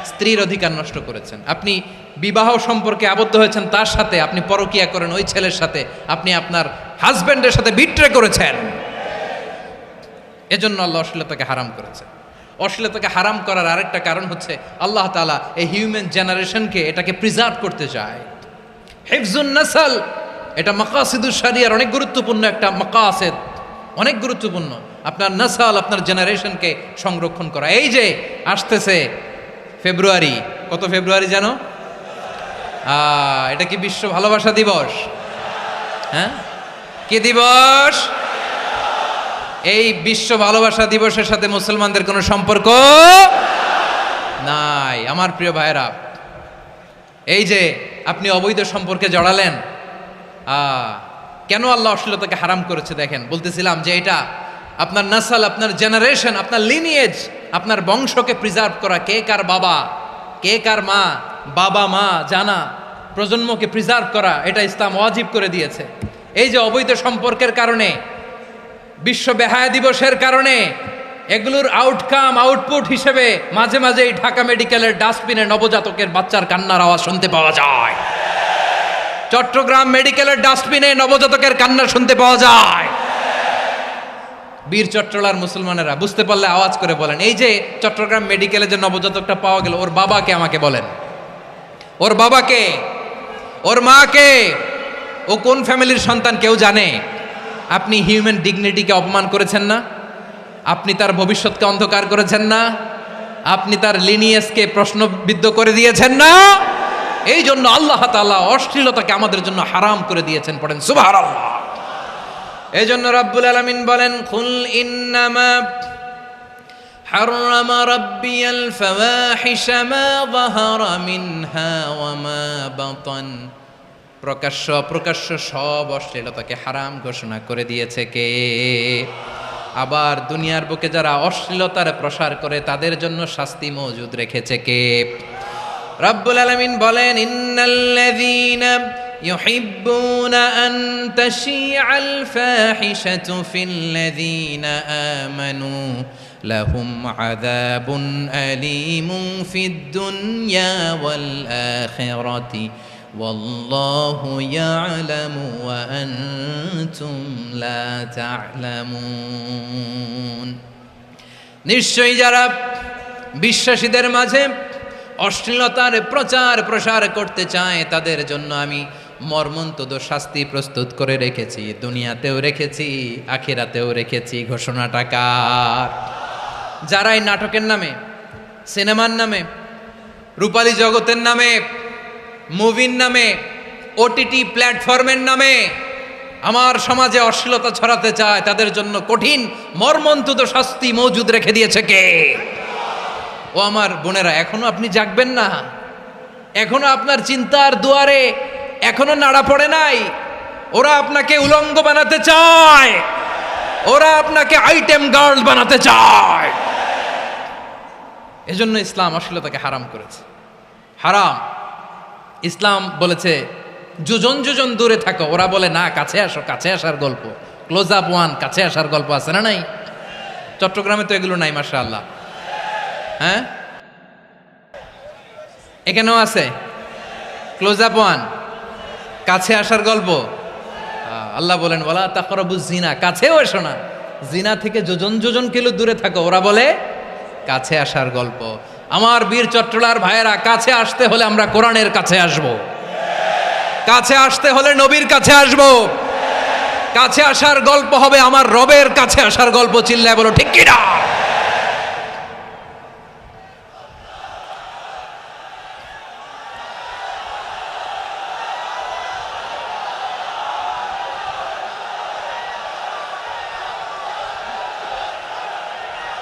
স্ত্রীর অধিকার নষ্ট করেছেন। আপনি বিবাহ সম্পর্কে আবদ্ধ হয়েছেন তার সাথে, আপনি পরকিয়া করেন ওই ছেলের সাথে, আপনি আপনার হাজবেন্ডের সাথে বিট্রে করেছেন। এজন্য আল্লাহ অশ্লীলতাকে হারাম করেছেন। অশ্লীলতাকে হারাম করার আরেকটা কারণ হচ্ছে আল্লাহ তাআলা এই হিউম্যান জেনারেশনকে এটাকে প্রিজার্ভ করতে চায়। হিফজুন নাসল, এটা মাকাসিদুশ শরিয়ার অনেক গুরুত্বপূর্ণ একটা মাকাসিদ, অনেক গুরুত্বপূর্ণ। আপনার নাসল, আপনার জেনারেশনকে সংরক্ষণ করা। এই যে আসতেছে ফেব্রুয়ারি, কত ফেব্রুয়ারি জানো? এটা কি বিশ্ব ভালোবাসা দিবস? হ্যাঁ, কি দিবস? এই বিশ্ব ভালোবাসা দিবসের সাথে মুসলমানদের কোনো সম্পর্ক নাই। আমার প্রিয় ভাইরা, এই যে আপনি অবৈধ সম্পর্কে জড়ালেন, কেন আল্লাহ অশ্লীলতাকে হারাম করেছে দেখেন। বলতেছিলাম যে এটা আপনার নাসল, আপনার জেনারেশন, আপনার লিনিয়েজ, আপনার বংশকে প্রিজার্ভ করা। কে কার বাবা, কে কার মা, বাবা মা জানা, প্রজন্মকে প্রিজার্ভ করা, এটা ইসলাম ওয়াজিব করে দিয়েছে। এই যে অবৈধ সম্পর্কের কারণে, বিশ্ব বেহায়া দিবসের কারণে, এগুলোর আউটপুট হিসেবে মাঝে মাঝে এই ঢাকা মেডিকেলের ডাস্টবিনে নবজাতকের বাচ্চার কান্নার আওয়াজ শুনতে পাওয়া যায়। চট্টগ্রাম মেডিকেলের ডাস্টবিনে নবজাতকের কান্না শুনতে পাওয়া যায়। বীর চট্টলার মুসলমানেরা বুঝতে পারলে আওয়াজ করে বলেন, এই যে চট্টগ্রাম মেডিকেলে যে নবজাতকটা পাওয়া গেল, ওর বাবাকে আমাকে বলেন, ওর বাবাকে, ওর মাকে, ও কোন ফ্যামিলির সন্তান কেউ জানে? আপনি হিউম্যান ডিগনিটিকে অপমান করেছেন না? আপনি তার ভবিষ্যৎকে অন্ধকার করেছেন না? আপনি তার লিনিয়েজকে প্রশ্নবিদ্ধ করে দিয়েছেন না? এই জন্য আল্লাহ তাআলা অশ্লীলতাকে আমাদের জন্য হারাম করে দিয়েছেন। পড়েন সুবহানাল্লাহ। এই জন্য রাব্বুল আলামিন বলেন, কুল ইন্নামা হাররামা রাব্বিয়াল ফাওয়াহিশা মা যাহারা মিনহা ওয়া মা বাতান। প্রকাশ্য অপ্রকাশ্য সব অশ্লীলতাকে হারাম ঘোষণা করে দিয়েছে কে? আবার দুনিয়ার বুকে যারা অশ্লীলতার প্রসার করে তাদের জন্য শাস্তি মজুদ রেখেছে কে? রব্বুল আলামিন বলেন, ইন্নাল্লাযীনা ইউহিব্বুনা আন তাশিআল ফাহিশাতু ফিল্লাযীনা আমানু লাহুম আযাবুন আলীমুন ফিদ দুনিয়া ওয়াল আখিরাতি ওয়াল্লাহু ইয়ালামু ওয়া আনতুম লা তা'লামুন। নিশ্চয়ই যারা বিশ্বাসীদের মাঝে অশ্লীলতার প্রচার প্রসার করতে চায় তাদের জন্য আমি মর্মন্তুদ শাস্তি প্রস্তুত করে রেখেছি, দুনিয়াতেও রেখেছি, আখিরাতেও রেখেছি। ঘোষণাটা কার? যারা এই নাটকের নামে, সিনেমার নামে, রূপালী জগতের নামে, মুভির নামে, ওটিটি প্ল্যাটফর্মের নামে আমার সমাজে অশ্লীলতা ছড়াতে চায় তাদের জন্য কঠিন মর্মন্তুদ শাস্তি মজুদ রেখে দিয়েছে কে? ও আমার বোনেরা, এখনো আপনি জাগবেন না? এখনো আপনার চিন্তার দুয়ারে এখনো নাড়া পড়ে নাই? ওরা আপনাকে উলঙ্গ বানাতে চায়, ওরা আপনাকে আইটেম গার্ল বানাতে চায়। এজন্য ইসলাম অশ্লীলতাকে হারাম করেছে। হারাম। ইসলাম বলেছে যোজন যোজন দূরে থাকো, ওরা বলে না কাছে আসো, কাছে আসার গল্প, ক্লোজ আপ ওয়ান, কাছে আসার গল্প আছে না নাই? চট্টগ্রামে তো এগুলো নাই মাশাআল্লাহ। হ্যাঁ, এখানেও আছে ক্লোজ আপ ওয়ান, কাছে আসার গল্প। আল্লাহ বলেন ওয়ালা তাকরাবুজ জিনা, কাছেও এসো না, জিনা থেকে যোজন যোজন কিলো দূরে থাকো, ওরা বলে কাছে আসার গল্প। আমার বীর চট্টলার ভাইয়েরা, কাছে আসতে হলে আমরা কোরআনের কাছে আসব, কাছে আসতে হলে নবীর কাছে আসব, কাছে আসার গল্প হবে আমার রবের কাছে আসার গল্প। চিল্লায় বলো ঠিক কিনা?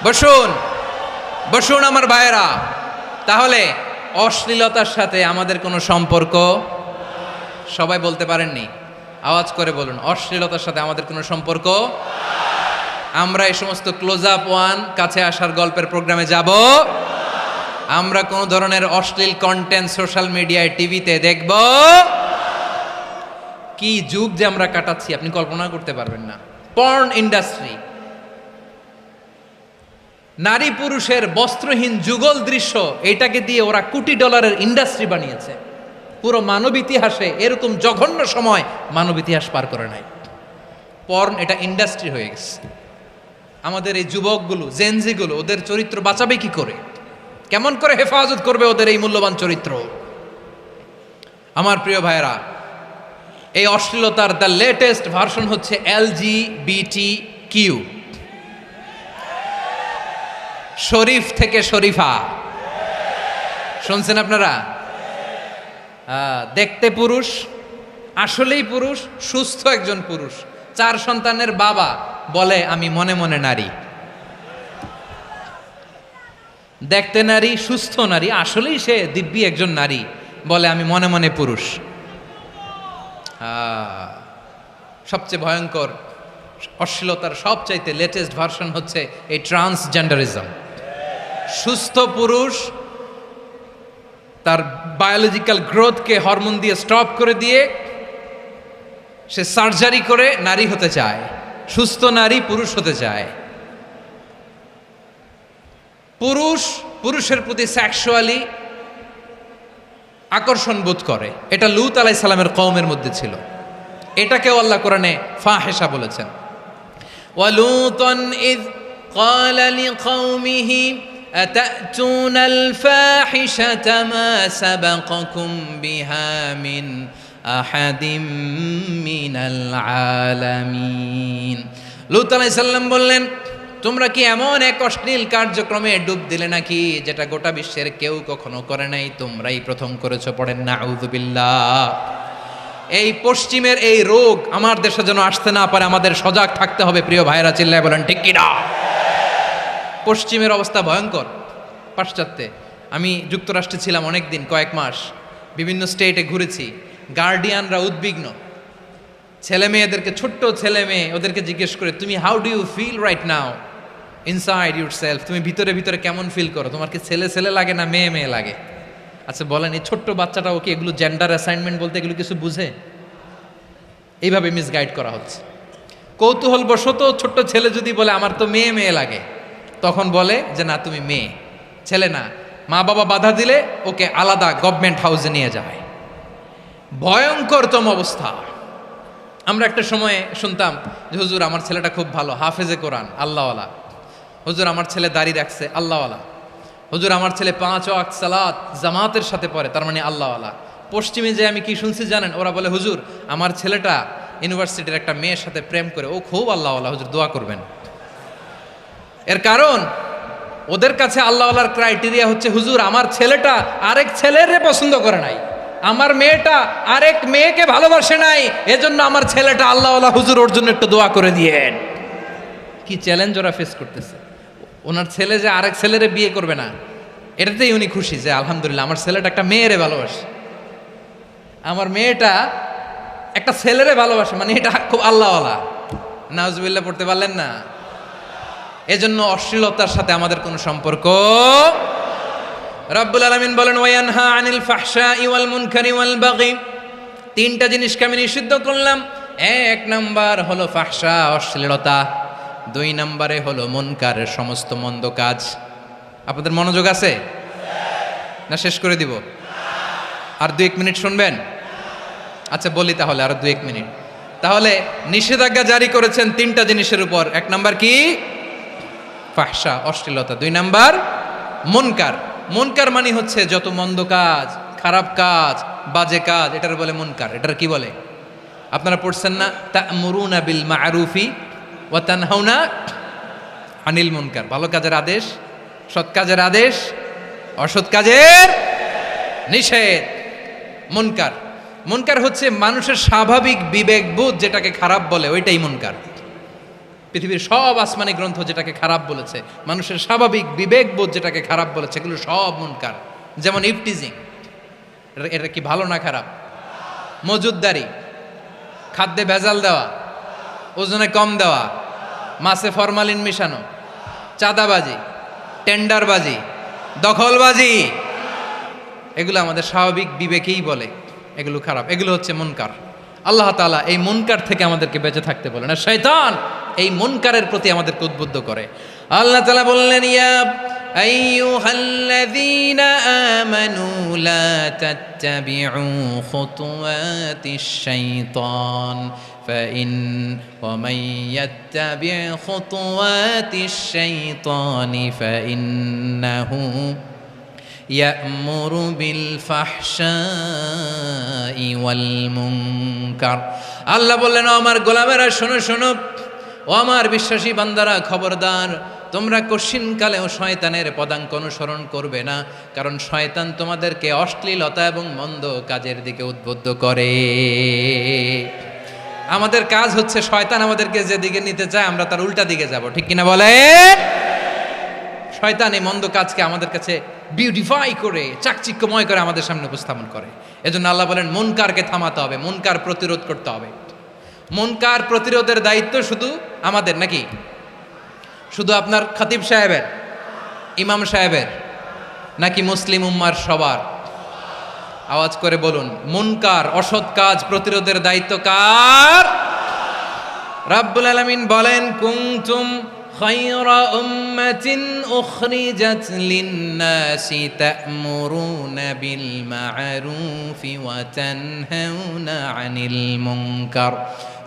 বসুন বসুন আমার ভাইয়েরা। তাহলে অশ্লীলতার সাথে আমাদের কোনো সম্পর্ক সবাই বলতে পারেননি, আওয়াজ করে বলুন, অশ্লীলতার সাথে আমাদের কোনো সম্পর্ক? আমরা এই সমস্ত ক্লোজ আপ ওয়ান, কাছে আসার গল্পের প্রোগ্রামে যাব? আমরা কোন ধরনের অশ্লীল কন্টেন্ট সোশ্যাল মিডিয়ায়, টিভিতে দেখব? কি যুগ যে আমরা কাটাচ্ছি আপনি কল্পনা করতে পারবেন না। পর্ন ইন্ডাস্ট্রি, নারী পুরুষের বস্ত্রহীন যুগল দৃশ্য, এটাকে দিয়ে ওরা কোটি ডলারের ইন্ডাস্ট্রি বানিয়েছে। পুরো মানব ইতিহাসে এরকম জঘন্য সময় মানব ইতিহাস পার করে নাই। পর্ন এটা ইন্ডাস্ট্রি হয়ে গেছে। আমাদের এই যুবকগুলো, জেনজিগুলো, ওদের চরিত্র বাঁচাবে কি করে? কেমন করে হেফাজত করবে ওদের এই মূল্যবান চরিত্র? আমার প্রিয় ভাইয়েরা, এই অশ্লীলতার দ্য লেটেস্ট ভার্সন হচ্ছে LGBTQ, শরীফ থেকে শরীফা। শুনছেন আপনারা? দেখতে পুরুষ, আসলেই পুরুষ, সুস্থ একজন পুরুষ, 4 সন্তানের বাবা, বলে আমি মনে মনে নারী। দেখতে নারী, সুস্থ নারী, আসলেই সে দিব্যি একজন নারী, বলে আমি মনে মনে পুরুষ। সবচেয়ে ভয়ঙ্কর অশ্লীলতার সবচাইতে লেটেস্ট ভার্সন হচ্ছে এই ট্রান্সজেন্ডারিজম। সুস্থ পুরুষ তার বায়োলজিক্যাল গ্রোথকে হরমোন দিয়ে স্টপ করে দিয়ে সে সার্জারি করে নারী হতে চায়, সুস্থ নারী পুরুষ হতে চায়। পুরুষ পুরুষের প্রতি সেক্সুয়ালি আকর্ষণ বোধ করে, এটা লূত আলাইহিস সালামের কওমের মধ্যে ছিল। এটাকেও আল্লাহ কোরআনে ফাহিশা বলেছেন। ওয়ালুতান ইয ক্বালা লিকওমিহি আতাতুনাল ফাহিশাতা মা সাবাকাকুম বিহা মিন আহাদিম মিনাল আলামিন। লূত আলাইহিস সালাম বললেন, তোমরা কি এমন এক অশ্লীল কার্যক্রমে ডুব দিলে নাকি যেটা গোটা বিশ্বের কেউ কখনো করে নাই, তোমরাই প্রথম করেছো? পড়েন নাউযুবিল্লাহ। এই পশ্চিমের এই রোগ আমার দেশে যেন আসতে না পারে, আমাদের সজাগ থাকতে হবে। প্রিয় ভাইরা, চিল্লায় বলেন ঠিক কিনা? পশ্চিমের অবস্থা ভয়ঙ্কর। পাশ্চাত্যে, আমি যুক্তরাষ্ট্রে ছিলাম অনেক দিন, কয়েক মাস, বিভিন্ন স্টেটে ঘুরেছি। গার্ডিয়ানরা উদ্বিগ্ন, ছেলে মেয়েদেরকে, ছোট্ট ছেলে মেয়ে, ওদেরকে জিজ্ঞেস করে, তুমি how do you feel right now inside yourself? তুমি ভিতরে ভিতরে কেমন ফিল করো? তোমার কি ছেলে ছেলে লাগে না মেয়ে মেয়ে লাগে? আচ্ছা বলেন, এই ছোট্ট বাচ্চাটা ওকে এগুলো জেন্ডার অ্যাসাইনমেন্ট বলতে এগুলো কিছু বুঝে? এইভাবে মিসগাইড করা হচ্ছে। কৌতূহল বশত ছোট্ট ছেলে যদি বলে আমার তো মেয়ে মেয়ে লাগে, তখন বলে যে না তুমি মেয়ে, ছেলে না। মা বাবা বাধা দিলে ওকে আলাদা গভর্নমেন্ট হাউসে নিয়ে যায়। ভয়ঙ্করতম অবস্থা। আমরা একটা সময়ে শুনতাম যে হুজুর আমার ছেলেটা খুব ভালো, হাফেজে কোরআন, আল্লাহওয়ালা। হুজুর আমার ছেলে দাড়ি রাখছে, আল্লাহওয়ালা। হুজুর আমার ছেলে 5 ওয়াক্ত সালাত জামাতের সাথে পড়ে, তার মানে আল্লাহওয়ালা। পশ্চিমে যে আমি কি শুনছি জানেন? ওরা বলে হুজুর আমার ছেলেটা ইউনিভার্সিটির একটা মেয়ের সাথে প্রেম করে, ও খুব আল্লাহওয়ালা, হুজুর দোয়া করবেন। এর কারণ ওদের কাছে আল্লাহওয়ালার ক্রাইটেরিয়া হচ্ছে হুজুর আমার ছেলেটা আরেক ছেলেরে পছন্দ করে নাই, আমার মেয়েটা আরেক মেয়েকে ভালোবাসে নাই, এজন্য আমার ছেলেটা আল্লাহওয়ালা, হুজুর ওর জন্য একটু দোয়া করে দিয়েন। কি চ্যালেঞ্জ ওরা ফেস করতেছে। ওনার ছেলে যে আরেক ছেলেরে বিয়ে করবে না, এটাতেই উনি খুশি যে আলহামদুলিল্লাহ আমার ছেলেটা একটা মেয়েরে ভালোবাসে, আমার মেয়েটা একটা ছেলেরে ভালোবাসে, মানে এটা খুব আল্লাহওয়ালা। নাউজুবিল্লাহ পড়তে পারলেন না? এজন্য অশ্লীলতার সাথে আমাদের কোনো সম্পর্ক। রব্বুল আলামিন বলেন ওয়ায়ানহা আনিল ফাহশাই ওয়াল মুনকারি ওয়াল বাগি, 3টা জিনিসকে আমি নিষিদ্ধ করলাম। 1 নাম্বার হলো ফাহশা, অশ্লীলতা। 2 নম্বরে হলো মুনকারের সমস্ত মন্দ কাজ। আপনাদের মনোযোগ আছে না? শেষ করে দিব? আর 2-1 মিনিট শুনবেন? আচ্ছা বলি তাহলে, আর 2-1 মিনিট। তাহলে নিষেধাজ্ঞা জারি করেছেন 3টা জিনিসের উপর। 1 নাম্বার কি? ফাহশা, অশ্লীলতা। 2 নাম্বার মুনকার। মুনকার মানে হচ্ছে যত মন্দ কাজ, খারাপ কাজ, বাজে কাজ, এটার বলে মুনকার। এটার কি বলে? আপনারা পড়ছেন না? তা'মুরুনা বিল মা'রুফি ওয়া তানহাউনা আনিল মুনকার। ভালো কাজের আদেশ, সৎ কাজের আদেশ, অসৎ কাজের নিষেধ। মুনকার, মুনকার হচ্ছে মানুষের স্বাভাবিক বিবেকবোধ যেটাকে খারাপ বলে, ওইটাই মুনকার। পৃথিবীর সব আসমানি গ্রন্থ যেটাকে খারাপ বলেছে, মানুষের স্বাভাবিক বিবেকবোধ যেটাকে খারাপ বলেছে, এগুলো সব মুনকার। যেমন ইফটিজিং, এটা কি ভালো না খারাপ? মজুদদারি, খাদ্যে ভেজাল দেওয়া, ওজনে কম দেওয়া, মাছে ফরমালিন মিশানো, চাঁদাবাজি, টেন্ডারবাজি, দখলবাজি, এগুলো আমাদের স্বাভাবিক বিবেকেই বলে এগুলো খারাপ, এগুলো হচ্ছে মুনকার। আল্লাহ তাআলা এই মুনকার থেকে আমাদেরকে বেঁচে থাকতে বলেন, আর শয়তান এই মুনকারের প্রতি আমাদেরকে উদ্বুদ্ধ করে। আল্লাহ তাআলা বললেন, ইয়া আইয়ুহাল্লাযীনা আমানু লা তাত্তাবিউ খুতুওয়াতিশ শাইতান ফাইন ওয়া মান ইয়াত্তাবি' খুতুওয়াতিশ শাইতানি ফাইন্নাহু ইয়া'মুরু বিল ফাহশাই ওয়াল মুনকার। আল্লাহ বললেন, আমার গোলামেরা শোনো শোনো, ও আমার বিশ্বাসী বান্দারা খবরদার, তোমরা কশিনকালেও শয়তানের পদাঙ্ক অনুসরণ করবে না, কারণ শয়তান তোমাদেরকে অশ্লীলতা এবং মন্দ কাজের দিকে উদ্বুদ্ধ করে। আমাদের কাজ হচ্ছে শয়তান আমাদেরকে যেদিকে নিতে চায় আমরা তার উল্টা দিকে যাব, ঠিক কিনা বলে? শয়তান এই মন্দ কাজকে আমাদের কাছে বিউটিফাই করে, চাকচিক্যময় করে আমাদের সামনে উপস্থাপন করে। এজন্য আল্লাহ বলেন, মুনকারকে থামাতে হবে, মুনকার প্রতিরোধ করতে হবে। মুনকার প্রতিরোধের দায়িত্ব শুধু আমাদের নাকি? শুধু আপনার খতিব সাহেবের, ইমাম সাহেবের, নাকি মুসলিম উম্মার সবার? আওয়াজ করে বলুন, মুনকার অসৎ কাজ প্রতিরোধের দায়িত্ব কার? রাব্বুল আলামিন বলেন, কুনতুম খায়রা উম্মাতিন উখরিজাত লিন-নাসি তা'মুরুনা বিল মা'রুফি ওয়া তানহাউনা আনিল মুনকার।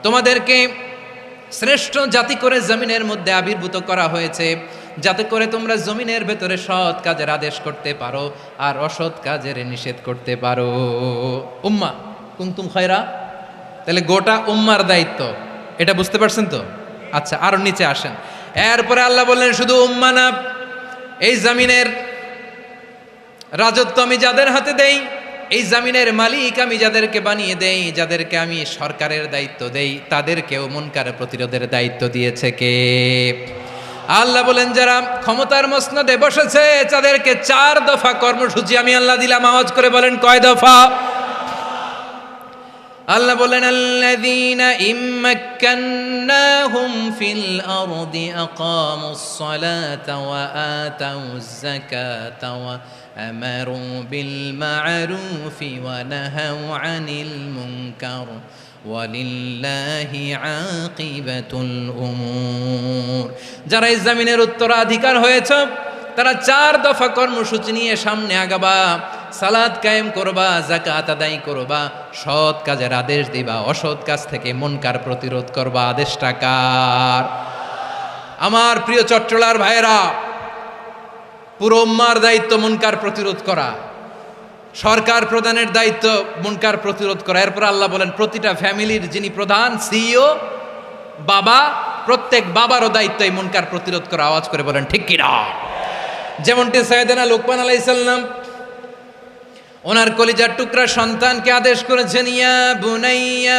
তোমাদেরকে শ্রেষ্ঠ জাতি করে জমিনের মধ্যে আবির্ভূত করা হয়েছে, যাতে করে তোমরা জমিনের ভেতরে সৎ কাজের আদেশ করতে পারো আর অসৎ কাজের নিষেধ করতে পারো। উম্মা কুনতুম খায়রা, তাহলে গোটা উম্মার দায়িত্ব, এটা বুঝতে পারছেন তো? আচ্ছা, আরো নিচে আসেন। এরপরে আল্লাহ বললেন, শুধু উম্মা না, এই জমিনের রাজত্ব আমি যাদের হাতে দেই, এই জমিনের মালিক আমি যাদেরকে বানিয়ে দেই, যাদেরকে আমি সরকারের দায়িত্ব দেই, তাদেরকেও মুনকার প্রতিরোধের দায়িত্ব দিয়েছে কে? আল্লাহ বলেন, যারা ক্ষমতার মসনদে বসেছে তাদেরকে 4 দফা কর্মসূচি আমি আল্লাহ দিলাম। আওয়াজ করে বলেন, কয় দফা? আল্লাহ বলেন, আল্লাযীনা ইম্মাক্কান্নাহুম ফিল আরদি আকামুস সালাতা ওয়া আতাউয যাকাতা ওয়া আমারু বিল মা'রুফি ওয়া নাহাউ আনিল মুনকার ওয়ালিল্লাহি আকিবাতুল উমুর। যারা এই জমিনের উত্তরাধিকার হয়েছে তারা 4 দফা কর্মসূচি নিয়ে সামনে আগাবা। সালাত কায়েম করবা, যাকাত আদায় করবা, সৎ কাজের আদেশ দিবা, অসৎ কাজ থেকে মুনকার প্রতিরোধ করবা। আদেশটা কার? আমার প্রিয় চট্টলার ভাইয়েরা, পুরো উম্মার দায়িত্ব মুনকার প্রতিরোধ করা, সরকার প্রধানের দায়িত্ব মুনকার প্রতিরোধ করা। এরপর আল্লাহ বলেন, প্রতিটা ফ্যামিলির যিনি প্রধান সিইও বাবা, প্রত্যেক বাবারও দায়িত্ব এই মুনকার প্রতিরোধ করা। আওয়াজ করে বলেন, ঠিক কিনা? যেমনটি সাইয়েদনা লুকমান আলাইহিস সালাম ওনার কলিজার টুকরা সন্তানকে আদেশ করেছেন, ইয়া বুনাইয়া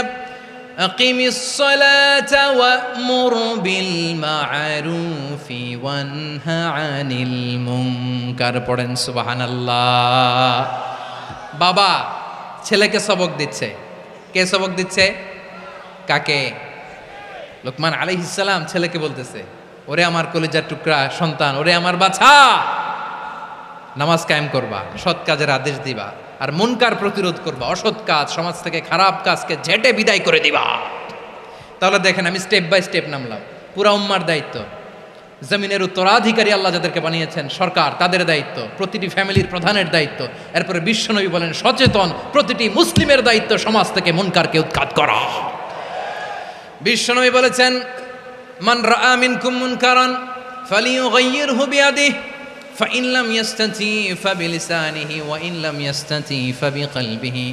আকিমিস সালাতা ওয়া'মুর বিল মা'রুফি ওয়ানহা আনিল মুনকার। পড়েন সুবহানাল্লাহ। বাবা ছেলেকে সবক দিচ্ছে। কে সবক দিচ্ছে? কাকে? লুকমান আলাইহিস সালাম ছেলেকে বলতেছে, ওরে আমার কলিজার টুকরা সন্তান, ওরে আমার বাছা, নামাজ কায়েম করবা, সৎ কাজের আদেশ দিবা, আর মুনকার প্রতিরোধ করবা, অসৎ কাজ, সমাজ থেকে খারাপ কাজকে ঝেঁটে বিদায় করে দিবা। তাহলে দেখেন, আমি স্টেপ বাই স্টেপ নামলাম। পুরা উম্মার দায়িত্ব, জমিনের উত্তরাধিকারী আল্লাহ যাদেরকে বানিয়েছেন সরকার, তাদের দায়িত্ব, প্রতিটি ফ্যামিলির প্রধানের দায়িত্ব। এরপরে বিশ্বনবী বলেন, সচেতন প্রতিটি মুসলিমের দায়িত্ব সমাজ থেকে মুনকারকে উৎখাত করা। বিশ্বনবী বলেছেন, মান রাআ মিনকুম মুনকারান ফালিয়ুগাইয়িরহু বিয়াদিহি ফাইন লাম ইয়াস্তাতি ফাবিলিসানিহি ওয়া ইন লাম ইয়াস্তাতি ফাবিকলবিহি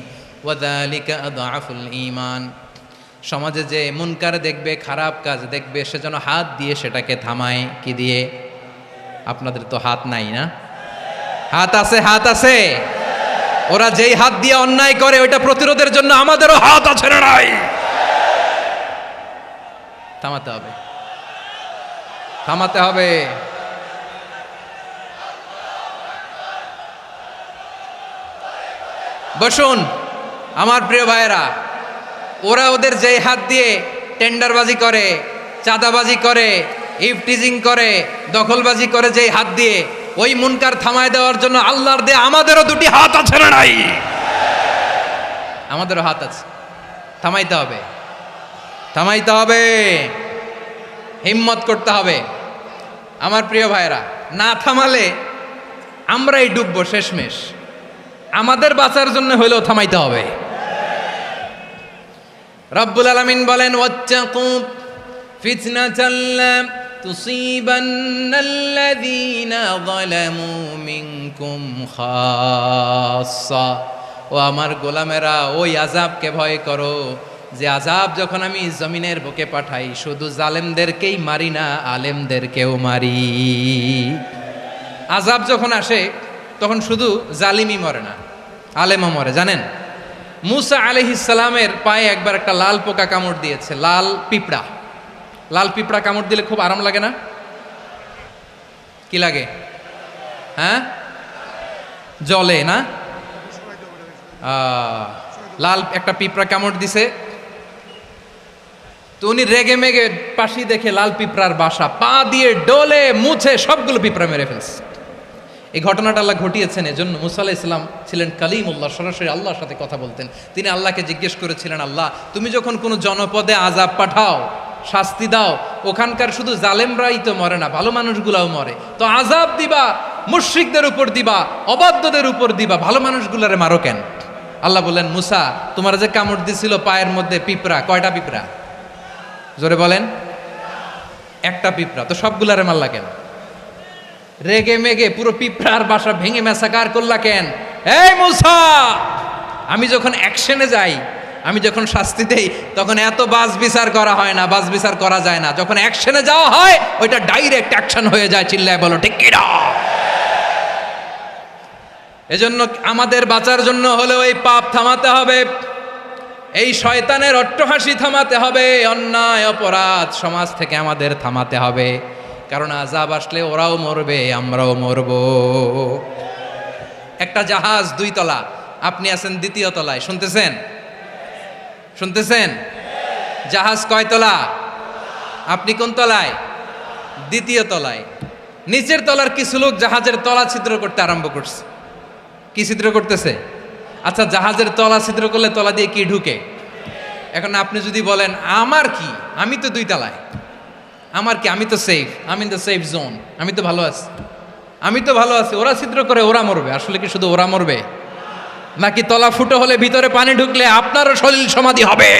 ওয়া যালিকা আযআফুল ঈমান। সমাজে যে মুনকার দেখবে, খারাপ কাজ দেখবে, সে যেন হাত দিয়ে সেটাকে থামায়। কি দিয়ে? আপনাদের তো হাত নাই না? হাত আছে, হাত আছে। ওরা যেই হাত দিয়ে অন্যায় করে ওইটা প্রতিরোধের জন্য আমাদেরও হাত আছে না নাই? থামাতে হবে, থামাতে হবে। বসুন, আমার প্রিয় ভাইয়েরা, ওরা ওদের যেই হাত দিয়ে টেন্ডারবাজি করে, চাঁদাবাজি করে, ইফটিজিং করে, দখলবাজি করে, যেই হাত দিয়ে, ওই মুনকার থামায় দেওয়ার জন্য আল্লাহর দিয়ে আমাদেরও দুটি হাত আছে না নাই? আমাদেরও হাত আছে, থামাইতে হবে, থামাইতে হবে, হিম্মত করতে হবে। আমার প্রিয় ভাইয়েরা, না থামালে আমরাই ডুববো শেষমেশ। আমাদের বাঁচার জন্য হইলেও থামাইতে হবে। রব্বুল আলামিন বলেন, ওয়াত্তাকু ফিতনাতাল লা তুসিবান্নাল্লাযীনা যালামু মিনকুম খাসসা। ও আমার গোলামেরা, ওই আযাবকে ভয় করো যে আযাব যখন আমি জমিনের বুকে পাঠাই, শুধু জালেমদেরকেই মারি না, আলেমদেরকেও মারি। আযাব যখন আসে তখন শুধু জালিমই মরে না, আলেমও মরে। জানেন, মুসা আলাইহিস সালামের পায়ে একবার একটা লাল পোকা কামড় দিয়েছে, লাল পিঁপড়া। লাল পিঁপড়া কামড় দিলে খুব আরাম লাগে না? কি লাগে? হ্যাঁ, জলে না? লাল একটা পিঁপড়া কামড় দিছে, তো উনি রেগে মেগে পাশি দেখে লাল পিঁপড়ার বাসা, পা দিয়ে ডলে মুছে সবগুলো পিঁপড়া মেরে ফেলছে। এই ঘটনাটা আল্লাহ ঘটিয়েছেন। এজন্য মুসা আলাইহিস সালাম ছিলেন কালিমুল্লাহ, সরাসরি আল্লাহর সাথে কথা বলতেন। তিনি আল্লাহকে জিজ্ঞেস করেছিলেন, আল্লাহ তুমি যখন কোনো জনপদে আযাব পাঠাও, শাস্তি দাও, ওখানকার শুধু জালেমরাই তো মরে না, ভালো মানুষগুলাও মরে, তো আযাব দিবা মুশরিকদের উপর দিবা, অবাধ্যদের উপর দিবা, ভালো মানুষগুলারে মারো কেন? আল্লাহ বললেন, মুসা তোমার যে কামড় দিছিল পায়ের মধ্যে পিঁপড়া, কয়টা পিঁপড়া? জোরে বলেন। একটা পিঁপড়া, তো সবগুলারে মারলা কেন? রেগে মেগে পুরো পিঁপড়ার বাসা ভেঙে ম্যাসাকার করলা কেন? এই মুসা, আমি যখন অ্যাকশনে যাই, আমি যখন শাস্তি দেই, তখন এত বাস বিচার করা হয় না, বাস বিচার করা যায় না। যখন অ্যাকশনে যাওয়া হয়, ওইটা ডাইরেক্ট অ্যাকশন হয়ে যায়। চিল্লায় বলো ঠিক কি না? এজন্য আমাদের বাঁচার জন্য হলেও এই পাপ থামাতে হবে, এই শয়তানের অট্টহাসি থামাতে হবে, অন্যায় অপরাধ সমাজ থেকে আমাদের থামাতে হবে। কারণ আযাব আসলে ওরাও মরবে, আমরাও মরব। একটা জাহাজ 2 তলা, আপনি আছেন 2য় তলায়, শুনতেছেন? শুনতেছেন? জাহাজ কয় তলা? আপনি কোন তলায়? 2য় তলায়। নিচের তলার কিছু লোক জাহাজের তলা ছিদ্র করতে আরম্ভ করছে। কি ছিদ্র করতেছে? আচ্ছা, জাহাজের তলা ছিদ্র করলে তলা দিয়ে কি ঢুকে? এখন আপনি যদি বলেন আমার কি, আমি তো 2 তলায়, আমার কি, আমি তো সেফ, আমি ইন দ্য সেফ জোন, আমি তো ভালো আছি, আমি তো ভালো আছি, ওরা ছিদ্র করে ওরা মরবে। আসলে কি শুধু ওরা মরবে, নাকি তলা ফুটো হলে ভিতরে পানি ঢুকলে আপনারও সলিল সমাধি হবে?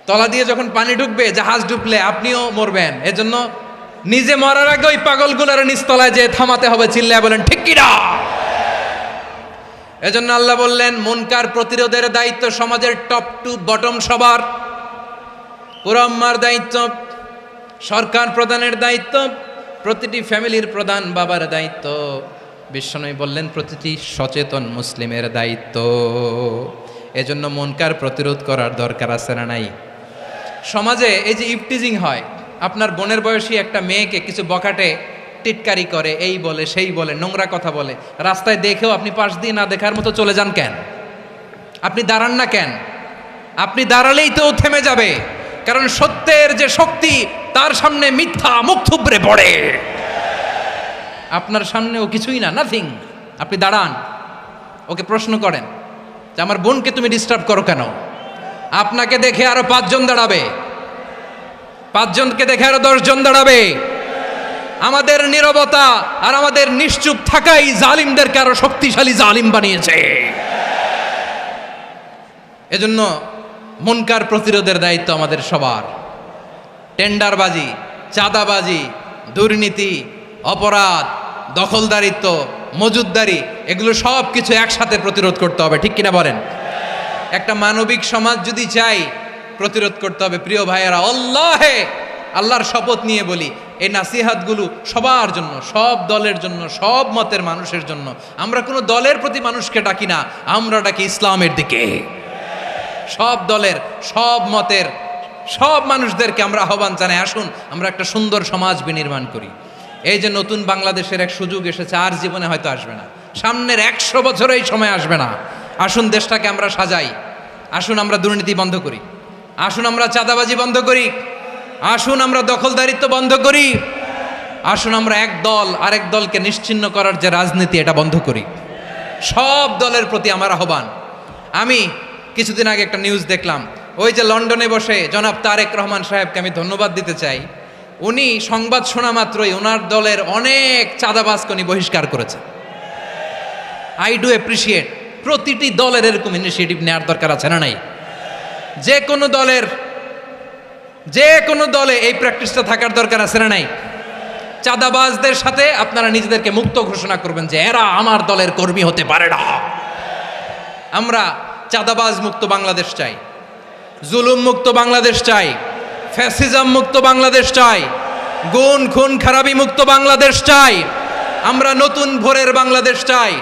তলা দিয়ে যখন পানি ঢুকবে, জাহাজ ঢুকলে আপনিও মরবেন। এজন্য নিজে মরার আগে ওই পাগলগুলোর নিচতলায় যে থামাতে হবে। চিল্লায় বলেন ঠিক কি না? এজন্য আল্লাহ বললেন, মুনকার প্রতিরোধের দায়িত্ব সমাজের টপ টু বটম সবার। পুরো আম্মার দায়িত্ব, সরকার প্রধানের দায়িত্ব, প্রতিটি ফ্যামিলির প্রধান বাবার দায়িত্ব, বিশ্বনবী বললেন প্রতিটি সচেতন মুসলিমের দায়িত্ব। এজন্য মুনকার প্রতিরোধ করার দরকার আছে না নাই? সমাজে এই যে ইফটিজিং হয়, আপনার বোনের বয়সী একটা মেয়েকে কিছু বকাটে টিটকারি করে, এই বলে সেই বলে, নোংরা কথা বলে, রাস্তায় দেখেও আপনি পাশ দিয়ে না দেখার মতো চলে যান কেন? আপনি দাঁড়ান না কেন? আপনি দাঁড়ালেই তো থেমে যাবে। কারণ সত্যের যে শক্তি, তার সামনে মিথ্যা মুখ থুবড়ে পড়ে। আপনার সামনে ও কিছুই না, নাথিং। আপনি দাঁড়ান, ওকে প্রশ্ন করেন যে আমার বোনকে তুমি ডিস্টার্ব করো কেন? আপনাকে দেখে আরো 5 জন দাঁড়াবে, 5 জনকে দেখে আরো 10 জন দাঁড়াবে। আমাদের নীরবতা আর আমাদের নিশ্চুপ থাকাই জালিমদেরকে আরো শক্তিশালী জালিম বানিয়েছে। এজন্য মুনকার প্রতিরোধের দায়িত্ব আমাদের সবার। টেন্ডারবাজি, চাঁদাবাজি, দুর্নীতি, অপরাধ, দখলদারিত্ব, মজুদদারি, এগুলো সব কিছু একসাথে প্রতিরোধ করতে হবে। ঠিক কিনা বলেন? একটা মানবিক সমাজ যদি চাই, প্রতিরোধ করতে হবে। প্রিয় ভাইয়েরা, আল্লাহর শপথ নিয়ে বলি, এই নাসিহাতগুলো সবার জন্য, সব দলের জন্য, সব মতের মানুষের জন্য। আমরা কোনো দলের প্রতি মানুষকে ডাকি না, আমরা ডাকি ইসলামের দিকে। সব দলের, সব মতের, সব মানুষদেরকে আমরা আহ্বান জানাই, আসুন আমরা একটা সুন্দর সমাজ বিনির্মাণ করি। এই যে নতুন বাংলাদেশের এক সুযোগ এসেছে, আর জীবনে হয়তো আসবে না। সামনের 100 বছর এই সময় আসবে না। আসুন দেশটাকে আমরা সাজাই, আসুন আমরা দুর্নীতি বন্ধ করি, আসুন আমরা চাঁদাবাজি বন্ধ করি, আসুন আমরা দখলদারিত্ব বন্ধ করি, আসুন আমরা এক দল আরেক দলকে নিশ্চিহ্ন করার যে রাজনীতি এটা বন্ধ করি। সব দলের প্রতি আমার আহ্বান। আমি কিছুদিন আগে একটা নিউজ দেখলাম, ওই যে লন্ডনে বসে জনাব তারেক রহমান সাহেবকে আমি ধন্যবাদ দিতে চাই। উনি সংবাদ শোনা মাত্রই ওনার দলের অনেক চাঁদাবাজকে উনি বহিষ্কার করেছে। I do appreciate. প্রতিটি দলের এরকম ইনিশিয়েটিভ নেওয়ার দরকার আছে না নাই? যে কোনো দলে এই প্র্যাকটিসটা থাকার দরকার আছে না নাই? চাঁদাবাজদের সাথে আপনারা নিজেদেরকে মুক্ত ঘোষণা করবেন যে এরা আমার দলের কর্মী হতে পারে না। আমরা চাঁদাবাজ মুক্ত বাংলাদেশ চাই, জুলুম মুক্ত বাংলাদেশ চাই, ফ্যাসিজম মুক্ত বাংলাদেশ চাই, গুণ খুন খারাপি মুক্ত বাংলাদেশ চাই। আমরা নতুন ভোরের বাংলাদেশ চাই।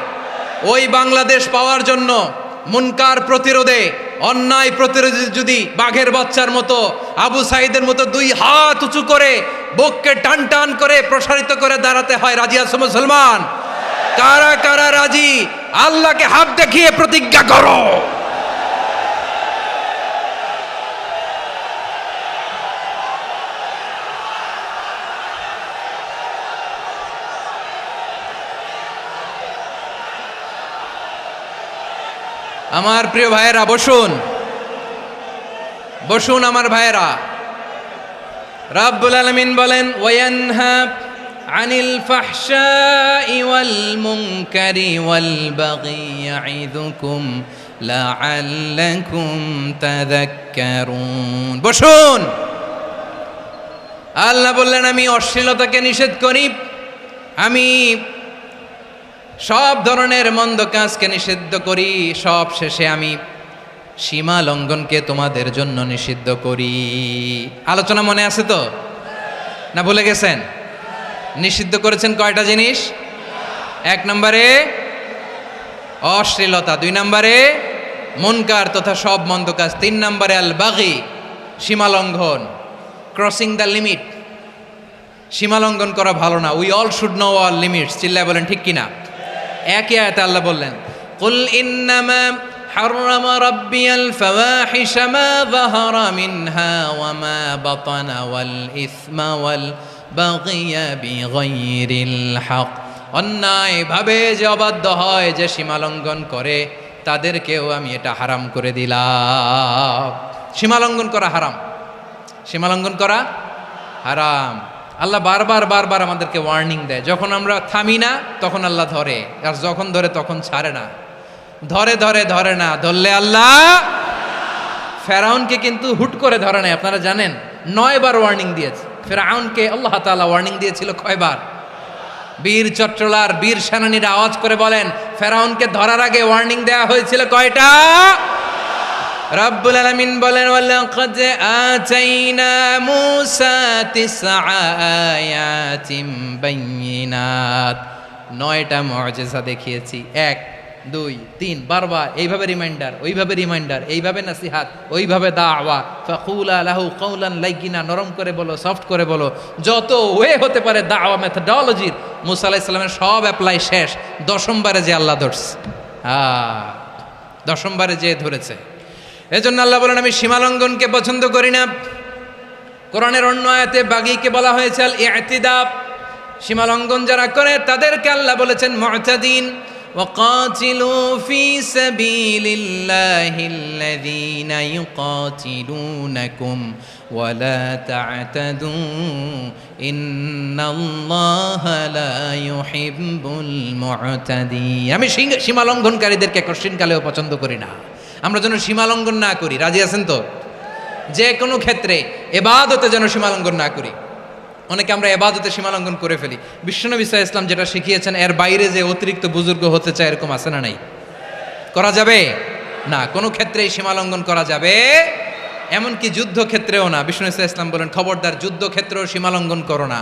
ওই বাংলাদেশ পাওয়ার জন্য মুনকার প্রতিরোধে, অন্যায় প্রতিরোধে যদি বাঘের বাচ্চার মতো, আবু সাইদের মতো 2 হাত উঁচু করে বুককে টান টান করে প্রসারিত করে দাঁড়াতে হয়, রাজি আছো মুসলমান? কারা কারা রাজি? আল্লাহকে হাত দেখিয়ে প্রতিজ্ঞা করো। আমার প্রিয় ভাইয়েরা, বসুন বসুন আমার ভাইয়েরা। রাব্বুল আলামিন বলেন, ওয়ায়ানহা আনিল ফাহশাই ওয়াল মুনকারি ওয়াল বাগি ইয়াইদুকুম লাআল্লাকুম তাযাক্কারুন। বসুন। আল্লাহ বললেন, আমি অশ্লীলতাকে নিষেধ করি, আমি সব ধরনের মন্দ কাজকে নিষিদ্ধ করি, সব শেষে আমি সীমা লঙ্ঘনকে তোমাদের জন্য নিষিদ্ধ করি। আলোচনা মনে আছে তো? না ভুলে গেছেন? নিষিদ্ধ করেছেন কয়টা জিনিস? 1 নম্বরে অশ্লীলতা, 2 নম্বরে মুনকার তথা সব মন্দ কাজ, 3 নম্বরে আল বাগি সীমা লঙ্ঘন, ক্রসিং দ্য লিমিট। সীমা লঙ্ঘন করা ভালো না। We all should know our limits. চিল্লায় বলেন ঠিক কিনা? একই আয়াতে আল্লাহ বললেন, কুল ইন্নামা হাররামা রাব্বিয়াল ফাওয়াহিশা মা যাহারা মিনহা ওয়া মা বাতানা ওয়াল ইসমা ওয়াল বাগিয়া বিগাইরিল হক। অন্যায়ভাবে যে অবাধ্য হয়, যে সীমা লঙ্ঘন করে, তাদেরকেও আমি এটা হারাম করে দিলাম। সীমা লঙ্ঘন করা হারাম, সীমা লঙ্ঘন করা হারাম। আল্লাহ বারবার আমাদেরকে ওয়ার্নিং দেয়। যখন আমরা থামি না তখন আল্লাহ ধরে, আর যখন ধরে তখন ছাড়ে না। ধরে না, ধরলে আল্লাহ। ফেরাউনকে কিন্তু হুট করে ধরে নাই, আপনারা জানেন 9 বার ওয়ার্নিং দিয়েছে। ফেরাউনকে আল্লাহ তাআলা ওয়ার্নিং দিয়েছিল কয়বার? বীর চট্টলার বীর সেনানীরা আওয়াজ করে বলেন, ফেরাউনকে ধরার আগে ওয়ার্নিং দেওয়া হয়েছিল কয়টা? রাব্বুল আলামিন বলেন, ওয়ালাকাদ আতাইনা মূসা 9 আয়াতিন বাইয়িনাত। 9টা মুআজিজা দেখিয়েছি। 1 2 3 বারবার এইভাবে রিমাইন্ডার, ওইভাবে রিমাইন্ডার, এইভাবে নাসিহাত, ওইভাবে দাওয়া। ফাকুলা লাহু কাওলান লাইয়িনা, নরম করে বলো, সফট করে বলো, যত ওয়ে হতে পারে দাওয়া মেথডোলজির। মূসা আলাইহিস সালামের সব অ্যাপ্লাই শেষ। 10ম বারে যে আল্লাহ ধরছে, 10ম বারে যে ধরেছে। এজন্য আল্লাহ বলেন, আমি সীমালঙ্ঘনকে পছন্দ করি না। কোরআনের অন্য আয়াতে বাগীকে বলা হয়েছে আল ইতিদা। সীমালঙ্ঘন যারা করে তাদেরকে আল্লাহ বলেছেন মুতাদিন। ওয়াকাতিলু ফি সাবিলিল্লাহিল্লাযীনা ইউকাতিলুনাকুম ওয়ালা তা'তাদু ইন্নাল্লাহা লা ইউহিব্বুল মুতাদিন। আমি সীমালঙ্ঘনকারীদেরকে কোশ্চিনকালেও পছন্দ করি না। আমরা যেন সীমালঙ্ঘন না করি। রাজি আছেন তো? যে কোনো ক্ষেত্রে ইবাদতে যেন সীমালঙ্ঘন না করি। অনেকে আমরা ইবাদতে সীমালঙ্ঘন করে ফেলি। বিশ্বনবী সাল্লাল্লাহু আলাইহি ওয়াসাল্লাম যেটা শিখিয়েছেন এর বাইরে যে অতিরিক্ত বুজুর্গ হতে চায়, এরকম আছে না নাই? করা যাবে না, কোনো ক্ষেত্রেই সীমালঙ্ঘন করা যাবে, এমনকি যুদ্ধক্ষেত্রেও না। বিশ্বনবী সাল্লাল্লাহু আলাইহি ওয়াসাল্লাম বলেন, খবরদার যুদ্ধক্ষেত্রেও সীমালঙ্ঘন করো না।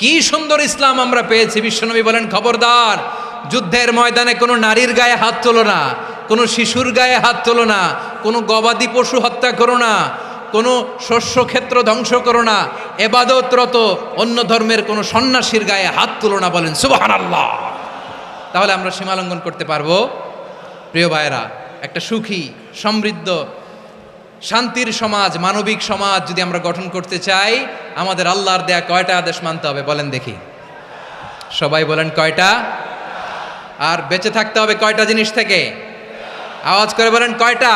কি সুন্দর ইসলাম আমরা পেয়েছি। বিশ্বনবী বলেন, খবরদার যুদ্ধের ময়দানে কোনো নারীর গায়ে হাত তোলো না, কোনো শিশুর গায়ে হাত তোলো না, কোনো গবাদি পশু হত্যা করো না, কোনো শস্যক্ষেত্র ধ্বংস করো না, ইবাদতরত অন্য ধর্মের কোনো সন্ন্যাসীর গায়ে হাত তোলো না। বলেন সুবহানাল্লাহ। তাহলে আমরা সীমালঙ্ঘন করতে পারবো? প্রিয় ভাইরা, একটা সুখী, সমৃদ্ধ, শান্তির সমাজ, মানবিক সমাজ যদি আমরা গঠন করতে চাই, আমাদের আল্লাহর দেয়া কয়টা আদেশ মানতে হবে বলেন দেখি? সবাই বলেন কয়টা? আর বেঁচে থাকতে হবে কয়টা জিনিস থেকে? আওয়াজ করে বলেন কয়টা?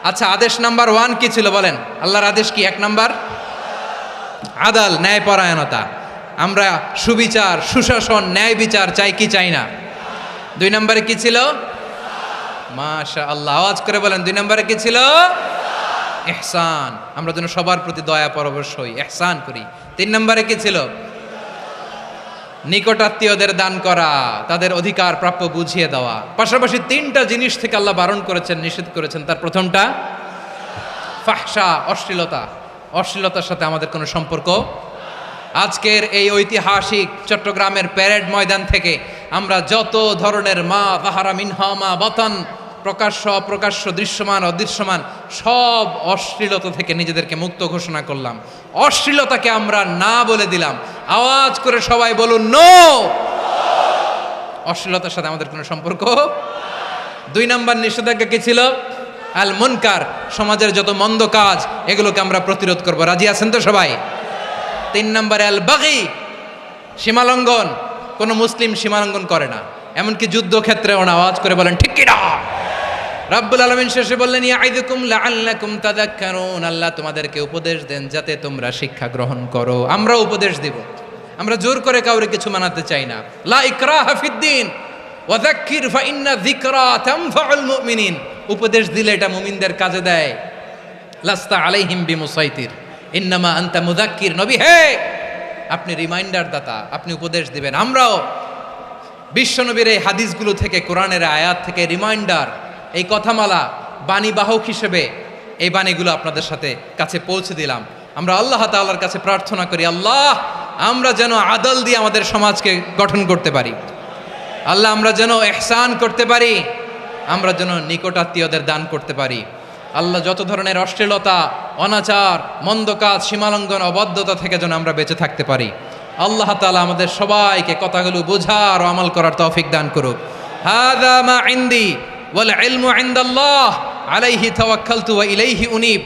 আচ্ছা, আদেশ নাম্বার 1 কি ছিল বলেন? আল্লাহর আদেশ কি? 1 নাম্বার আদাল, ন্যায়পরায়ণতা। আমরা সুবিচার, সুশাসন, ন্যায় বিচার চাই কি চাই না? 2 নম্বরে কি ছিল? মাশাআল্লাহ, আওয়াজ করে বলেন 2 নম্বরে কি ছিল? ইহসান, আমরা যেন সবার প্রতি দয়া পরবশ হই, ইহসান করি। 3 নম্বরে কি ছিল? নিকটাত্মীয়দের দান করা, তাদের অধিকার প্রাপ্য বুঝিয়ে দেওয়া। পাশাপাশি 3টা জিনিস থেকে আল্লাহ বারণ করেছেন, নিষেধ করেছেন। তার প্রথমটা ফাহশা, অশ্লীলতা। অশ্লীলতার সাথে আমাদের কোনো সম্পর্ক। আজকের এই ঐতিহাসিক চট্টগ্রামের প্যারেড ময়দান থেকে আমরা যত ধরনের মা তাহারা মিনহা মা বাতান, প্রকাশ্য অপ্রকাশ্য, দৃশ্যমান অদৃশ্যমান, সব অশ্লীলতা থেকে নিজেদেরকে মুক্ত ঘোষণা করলাম। অশ্লীলতাকে আমরা না বলে দিলাম। আওয়াজ করে সবাই বলুন নো। অশ্লীলতার সাথে আমাদের কোনো সম্পর্ক। 2 নম্বর নিষেধাজ্ঞা কি ছিল? আল মুনকার, সমাজের যত মন্দ কাজ এগুলোকে আমরা প্রতিরোধ করব। রাজি আছেন তো সবাই? 3 নম্বরে আল বাগি, সীমালঙ্ঘন। কোনো মুসলিম সীমালঙ্ঘন করে না, এমনকি যুদ্ধক্ষেত্রেও না। আওয়াজ করে বলেন ঠিক কি না? রাব্বুল আলামিন শেষে বললেন ইয়াইদুকুম লাআল্লাকুম তাযাক্কারুন, আল্লাহ তোমাদেরকে উপদেশ দেন যাতে তোমরা শিক্ষা গ্রহণ করো। আমরা উপদেশ দেব, আমরা জোর করে কাউরে কিছু মানাতে চাই না। লা ইকরাহা ফিদ্দিন ওয়া যাক্কির ফাইন্না যিকরা তানফাউল মুমিনিন। উপদেশ দিলে এটা মুমিনদের কাজে দেয়। লাস্তা আলাইহিম বিমুসাইতির ইন্নামা আনতা মুযাক্কির। নবী হে, আপনি রিমাইন্ডার দাতা, আপনি উপদেশ দিবেন। আমরাও বিশ্বনবীর এই হাদিসগুলো থেকে, কোরআনের আয়াত থেকে রিমাইন্ডার, এই কথামালা, বাণীবাহক হিসেবে এই বাণীগুলো আপনাদের সাথে কাছে পৌঁছে দিলাম। আমরা আল্লাহ তাআলার কাছে প্রার্থনা করি, আল্লাহ আমরা যেন আদল দিয়ে আমাদের সমাজকে গঠন করতে পারি। আল্লাহ আমরা যেন ইহসান করতে পারি, আমরা যেন নিকটাত্মীয়দের দান করতে পারি। আল্লাহ যত ধরনের অশ্লীলতা, অনাচার, মন্দ কাজ, সীমালঙ্ঘন, অবাধ্যতা থেকে যেন আমরা বেঁচে থাকতে পারি। আল্লাহ তাআলা আমাদের সবাইকে কথাগুলো বোঝার ও আমল করার তৌফিক দান করুক। হাযা মা ইনদি ওয়াল ইলমু ইনদাল্লাহ আলাইহি তাওয়াক্কালতু ওয়া ইলাইহি উনীব।